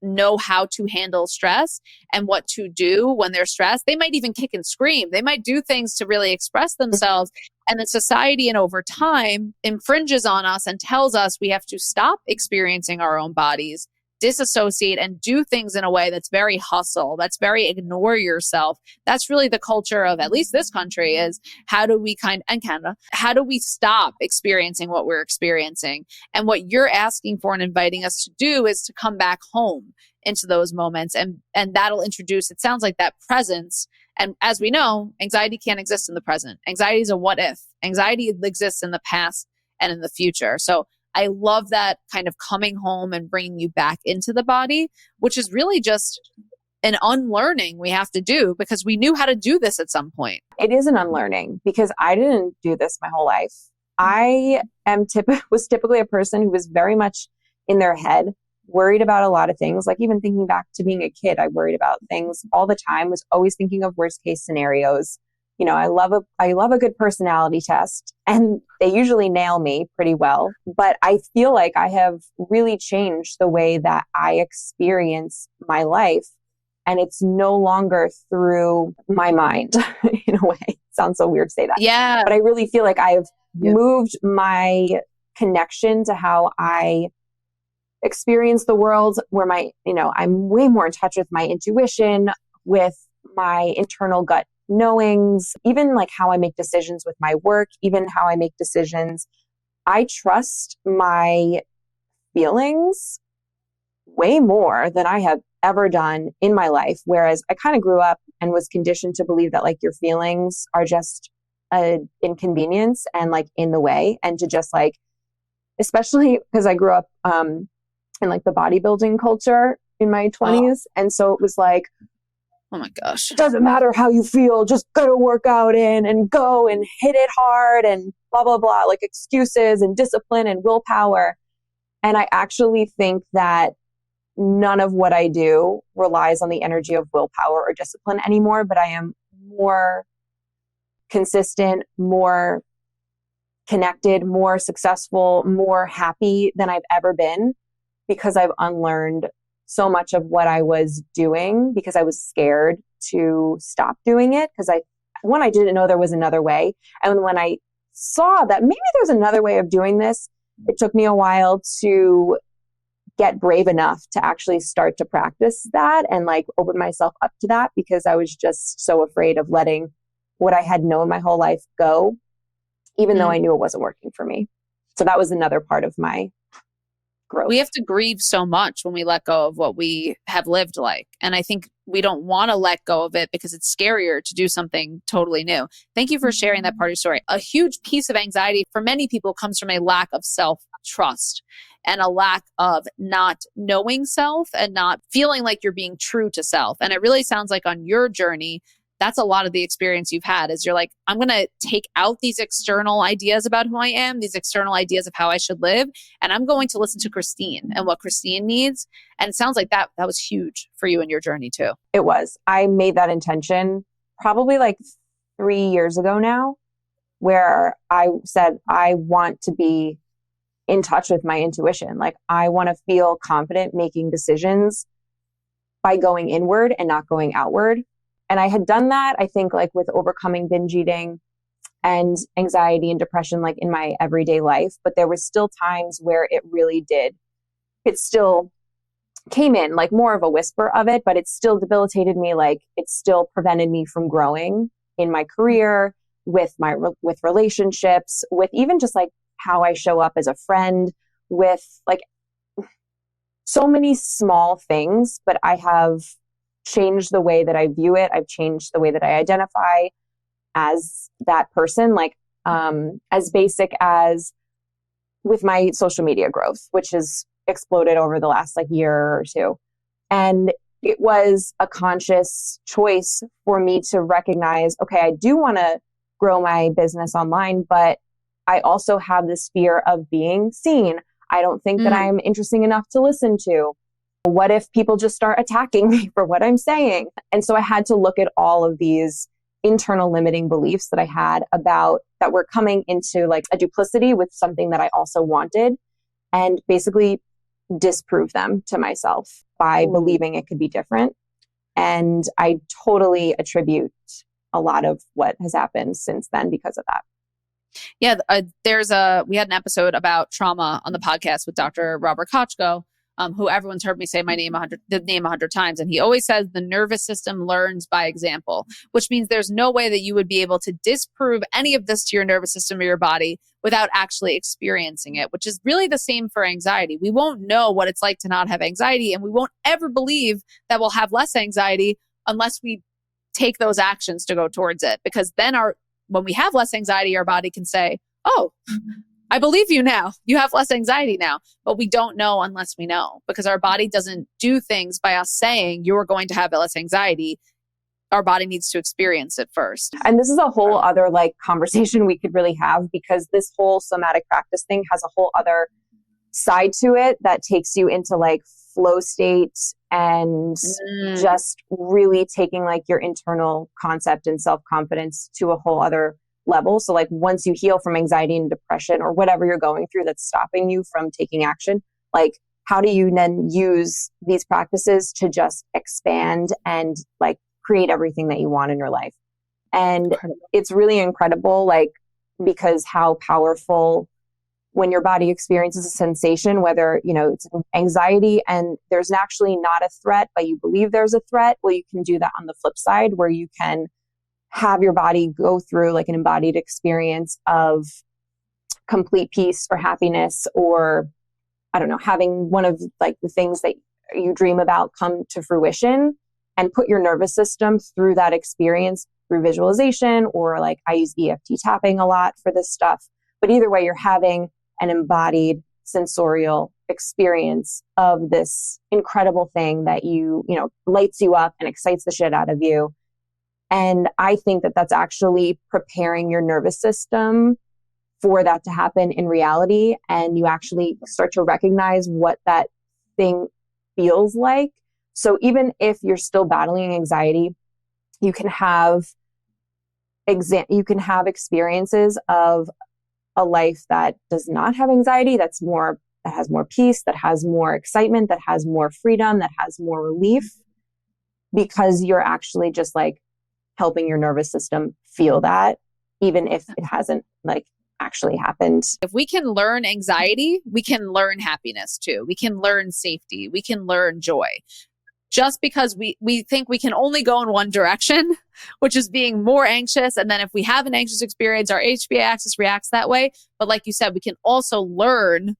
know how to handle stress and what to do when they're stressed. They might even kick and scream. They might do things to really express themselves. And then society and over time infringes on us and tells us we have to stop experiencing our own bodies, disassociate, and do things in a way that's very hustle, that's very ignore yourself. That's really the culture of at least this country, is how do we and Canada, how do we stop experiencing what we're experiencing? And what you're asking for and inviting us to do is to come back home into those moments. And that'll introduce, it sounds like, that presence. And as we know, anxiety can't exist in the present. Anxiety is a what if. Anxiety exists in the past and in the future. So I love that kind of coming home and bringing you back into the body, which is really just an unlearning we have to do, because we knew how to do this at some point. It is an unlearning, because I didn't do this my whole life. I was typically a person who was very much in their head, worried about a lot of things. Like even thinking back to being a kid, I worried about things all the time, was always thinking of worst case scenarios. You know, I love a good personality test, and they usually nail me pretty well. But I feel like I have really changed the way that I experience my life. And it's no longer through my mind in a way. It sounds so weird to say that. Yeah. But I really feel like I've moved my connection to how I experience the world, where I'm way more in touch with my intuition, with my internal gut knowings, even like how I make decisions with my work, even how I make decisions. I trust my feelings way more than I have ever done in my life. Whereas I kind of grew up and was conditioned to believe that like your feelings are just an inconvenience and like in the way, and to just like, especially because I grew up in like the bodybuilding culture in my 20s. And so it was like, oh my gosh, it doesn't matter how you feel, just go to work out and go and hit it hard and blah, blah, blah, like excuses and discipline and willpower. And I actually think that none of what I do relies on the energy of willpower or discipline anymore, but I am more consistent, more connected, more successful, more happy than I've ever been, because I've unlearned so much of what I was doing because I was scared to stop doing it. Because I didn't know there was another way. And when I saw that maybe there's another way of doing this, it took me a while to get brave enough to actually start to practice that and like open myself up to that, because I was just so afraid of letting what I had known my whole life go, even though I knew it wasn't working for me. So that was another part of my growth. We have to grieve so much when we let go of what we have lived like. And I think we don't want to let go of it because it's scarier to do something totally new. Thank you for sharing that part of your story. A huge piece of anxiety for many people comes from a lack of self-trust and a lack of not knowing self and not feeling like you're being true to self. And it really sounds like on your journey, that's a lot of the experience you've had, is you're like, I'm going to take out these external ideas about who I am, these external ideas of how I should live, and I'm going to listen to Christine and what Christine needs. And it sounds like that was huge for you in your journey too. It was. I made that intention probably like 3 years ago now, where I said, I want to be in touch with my intuition. Like I want to feel confident making decisions by going inward and not going outward. And I had done that, I think, like with overcoming binge eating and anxiety and depression, like in my everyday life. But there was still times where it really did. It still came in like more of a whisper of it, but it still debilitated me. Like it still prevented me from growing in my career, with relationships, with even just like how I show up as a friend, with like so many small things. But I have changed the way that I view it. I've changed the way that I identify as that person. Like as basic as with my social media growth, which has exploded over the last like year or two. And it was a conscious choice for me to recognize, okay, I do want to grow my business online, but I also have this fear of being seen. I don't think that I'm interesting enough to listen to. What if people just start attacking me for what I'm saying? And so I had to look at all of these internal limiting beliefs that I had about that were coming into like a duplicity with something that I also wanted, and basically disprove them to myself by believing it could be different. And I totally attribute a lot of what has happened since then because of that. Yeah, we had an episode about trauma on the podcast with Dr. Robert Kochko, who everyone's heard me say the name 100 times. And he always says the nervous system learns by example, which means there's no way that you would be able to disprove any of this to your nervous system or your body without actually experiencing it, which is really the same for anxiety. We won't know what it's like to not have anxiety, and we won't ever believe that we'll have less anxiety unless we take those actions to go towards it. Because then when we have less anxiety, our body can say, oh, I believe you now. You have less anxiety now. But we don't know unless we know, because our body doesn't do things by us saying you're going to have less anxiety. Our body needs to experience it first. And this is a whole other like conversation we could really have, because this whole somatic practice thing has a whole other side to it that takes you into like flow state and just really taking like your internal concept and self-confidence to a whole other level. So like once you heal from anxiety and depression or whatever you're going through that's stopping you from taking action, like how do you then use these practices to just expand and like create everything that you want in your life? And it's really incredible, like, because how powerful when your body experiences a sensation, whether, you know, it's anxiety and there's actually not a threat, but you believe there's a threat. Well, you can do that on the flip side, where you can have your body go through like an embodied experience of complete peace or happiness, or I don't know, having one of like the things that you dream about come to fruition, and put your nervous system through that experience through visualization, or like I use EFT tapping a lot for this stuff. But either way, you're having an embodied sensorial experience of this incredible thing that you know, lights you up and excites the shit out of you. And I think that that's actually preparing your nervous system for that to happen in reality. And you actually start to recognize what that thing feels like. So even if you're still battling anxiety, you can have experiences of a life that does not have anxiety, that has more peace, that has more excitement, that has more freedom, that has more relief, because you're actually just like helping your nervous system feel that, even if it hasn't like actually happened. If we can learn anxiety, we can learn happiness too. We can learn safety. We can learn joy. Just because we think we can only go in one direction, which is being more anxious. And then if we have an anxious experience, our HPA axis reacts that way. But like you said, we can also learn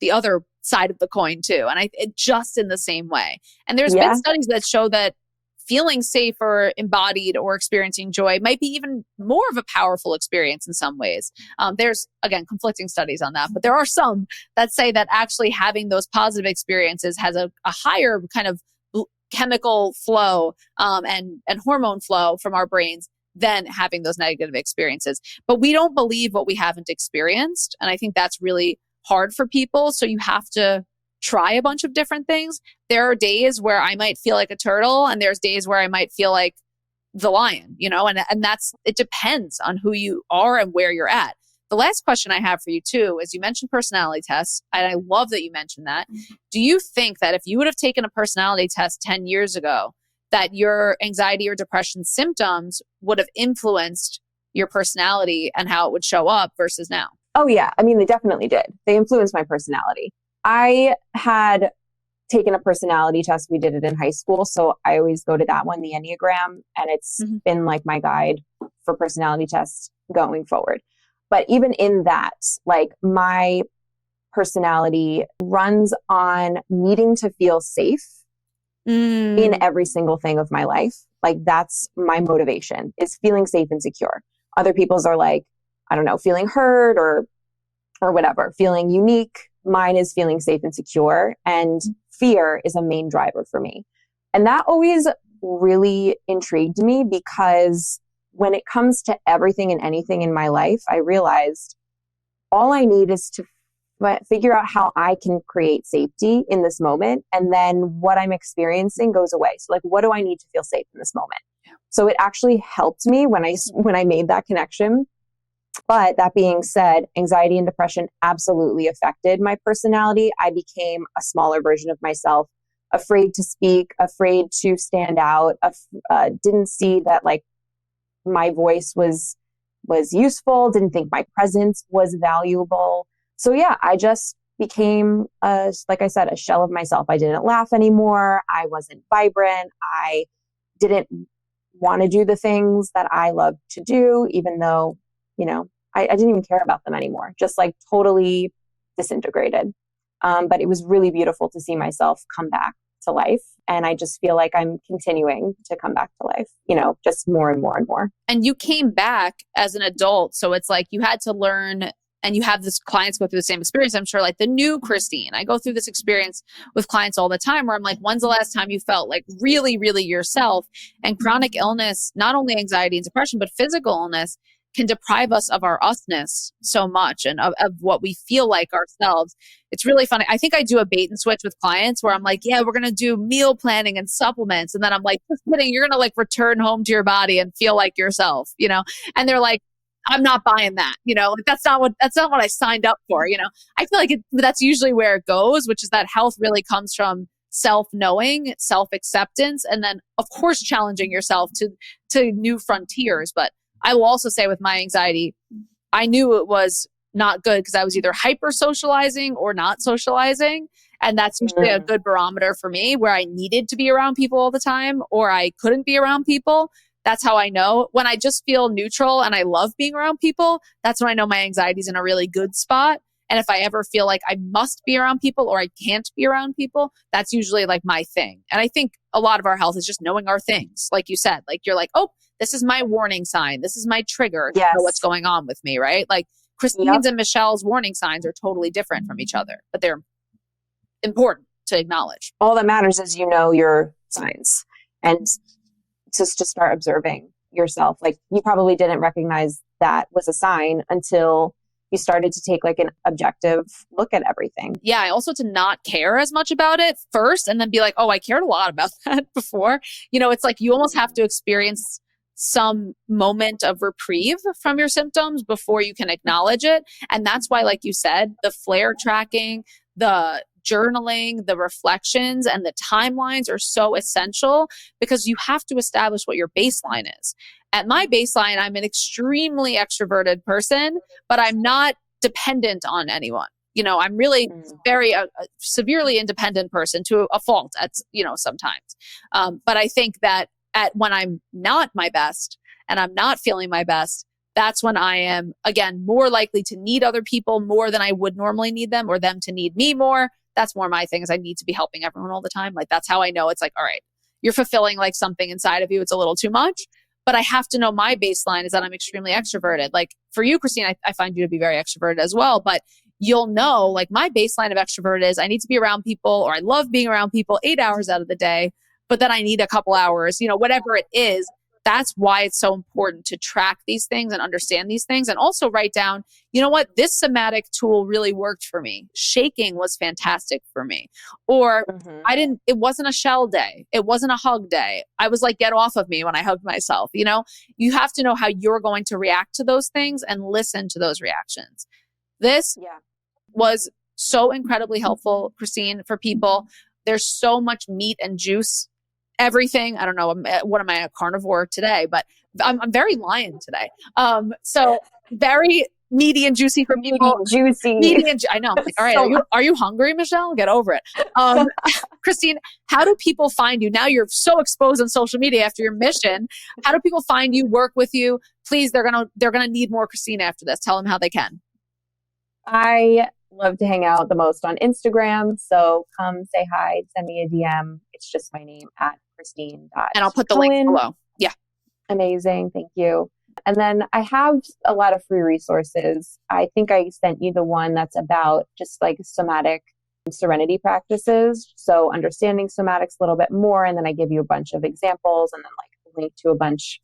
the other side of the coin too. And it just in the same way. And there's been studies that show that feeling safe or embodied or experiencing joy might be even more of a powerful experience in some ways. There's, again, conflicting studies on that, but there are some that say that actually having those positive experiences has a higher kind of chemical flow and hormone flow from our brains than having those negative experiences. But we don't believe what we haven't experienced. And I think that's really hard for people. So you have to try a bunch of different things. There are days where I might feel like a turtle, and there's days where I might feel like the lion, you know, and it depends on who you are and where you're at. The last question I have for you too is, you mentioned personality tests, and I love that you mentioned that. Do you think that if you would have taken a personality test 10 years ago, that your anxiety or depression symptoms would have influenced your personality and how it would show up versus now? Oh yeah. I mean, they definitely did. They influenced my personality. I had taken a personality test. We did it in high school. So I always go to that one, the Enneagram, and it's been like my guide for personality tests going forward. But even in that, like my personality runs on needing to feel safe in every single thing of my life. Like that's my motivation, is feeling safe and secure. Other people's are like, I don't know, feeling heard or whatever, feeling unique. Mine is feeling safe and secure. And fear is a main driver for me. And that always really intrigued me because when it comes to everything and anything in my life, I realized all I need is to figure out how I can create safety in this moment. And then what I'm experiencing goes away. So like, what do I need to feel safe in this moment? So it actually helped me when I made that connection. But that being said, anxiety and depression absolutely affected my personality. I became a smaller version of myself, afraid to speak, afraid to stand out, didn't see that like my voice was useful, didn't think my presence was valuable. So yeah, I just became, like I said, a shell of myself. I didn't laugh anymore. I wasn't vibrant. I didn't want to do the things that I loved to do, even though, I didn't even care about them anymore, just like totally disintegrated. But it was really beautiful to see myself come back to life. And I just feel like I'm continuing to come back to life, just more and more and more. And you came back as an adult. So it's like you had to learn, and you have this clients go through the same experience. I'm sure like the new Christine, I go through this experience with clients all the time where I'm like, when's the last time you felt like really, really yourself? And chronic illness, not only anxiety and depression, but physical illness can deprive us of our usness so much and of what we feel like ourselves. It's really funny. I think I do a bait and switch with clients where I'm like, yeah, we're going to do meal planning and supplements. And then I'm like, just kidding. You're going to like return home to your body and feel like yourself, and they're like, I'm not buying that, that's not what I signed up for. I feel like that's usually where it goes, which is that health really comes from self-knowing, self-acceptance, and then of course, challenging yourself to new frontiers. But I will also say with my anxiety, I knew it was not good because I was either hyper socializing or not socializing. And that's usually a good barometer for me where I needed to be around people all the time or I couldn't be around people. That's how I know. When I just feel neutral and I love being around people, that's when I know my anxiety is in a really good spot. And if I ever feel like I must be around people or I can't be around people, that's usually like my thing. And I think a lot of our health is just knowing our things. Like you said, like you're like, oh, this is my warning sign. This is my trigger to know what's going on with me, right? Like Christine's and Michelle's warning signs are totally different from each other, but they're important to acknowledge. All that matters is your signs and just to start observing yourself. Like you probably didn't recognize that was a sign until you started to take like an objective look at everything. Yeah. I also to not care as much about it first and then be like, oh, I cared a lot about that before. It's like you almost have to experience some moment of reprieve from your symptoms before you can acknowledge it. And that's why, like you said, the flare tracking, the journaling, the reflections, and the timelines are so essential because you have to establish what your baseline is. At my baseline, I'm an extremely extroverted person, but I'm not dependent on anyone. I'm really very severely independent person to a fault at, sometimes. But I think that when I'm not my best and I'm not feeling my best, that's when I am, again, more likely to need other people more than I would normally need them or them to need me more. That's more my thing is I need to be helping everyone all the time. Like that's how I know it's like, all right, you're fulfilling like something inside of you. It's a little too much, but I have to know my baseline is that I'm extremely extroverted. Like for you, Christine, I find you to be very extroverted as well, but you'll know like my baseline of extrovert is I need to be around people or I love being around people 8 hours out of the day, but then I need a couple hours, whatever it is. That's why it's so important to track these things and understand these things and also write down, you know what, this somatic tool really worked for me. Shaking was fantastic for me. Or it wasn't a shell day. It wasn't a hug day. I was like, get off of me when I hugged myself. You have to know how you're going to react to those things and listen to those reactions. This was so incredibly helpful, Christine, for people. There's so much meat and juice. Everything. I don't know. What am I, a carnivore today? But I'm very lion today. So very meaty and juicy for people. Meaty and I know. Like, all right. Are you hungry, Michelle? Get over it. Christine, how do people find you? Now you're so exposed on social media after your mission. How do people find you, work with you? Please, they're gonna need more Christine after this. Tell them how they can. I love to hang out the most on Instagram. So come say hi, send me a DM. It's just my name @Christine. And I'll put the link below. Yeah. Amazing. Thank you. And then I have a lot of free resources. I think I sent you the one that's about just like somatic serenity practices. So understanding somatics a little bit more. And then I give you a bunch of examples and then like link to a bunch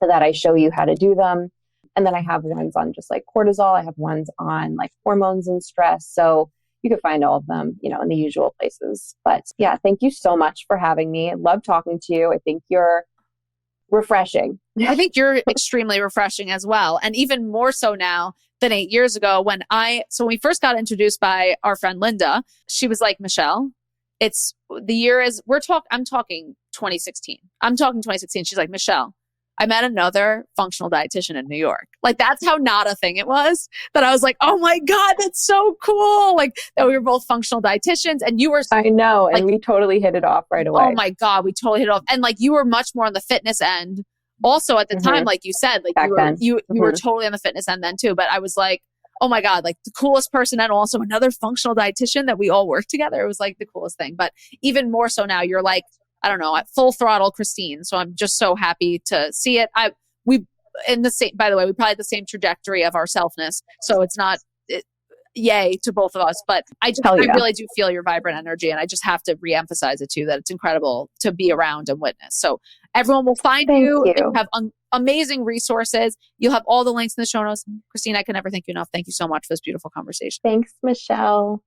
that I show you how to do them. And then I have ones on just like cortisol. I have ones on like hormones and stress. So you can find all of them, you know, in the usual places. But yeah, thank you so much for having me. I love talking to you. I think you're refreshing. I think you're extremely refreshing as well. And even more so now than 8 years ago when we first got introduced by our friend Linda, she was like, Michelle, I'm talking 2016. I'm talking 2016. She's like, Michelle, I met another functional dietitian in New York. Like that's how not a thing it was that I was like, oh my God, that's so cool. Like that we were both functional dietitians and you were. I know. Like, and we totally hit it off right away. Oh my God, we totally hit it off. And like you were much more on the fitness end. Also at the time, like you said, like you were totally on the fitness end then too. But I was like, oh my God, like the coolest person and also another functional dietitian that we all work together. It was like the coolest thing. But even more so now, you're like, I don't know, at full throttle Christine. So I'm just so happy to see it. By the way, we probably had the same trajectory of our selfness. So it's not yay to both of us, but I really do feel your vibrant energy. And I just have to reemphasize it too, that it's incredible to be around and witness. So everyone will find you. You have amazing resources. You'll have all the links in the show notes. Christine, I can never thank you enough. Thank you so much for this beautiful conversation. Thanks, Michelle.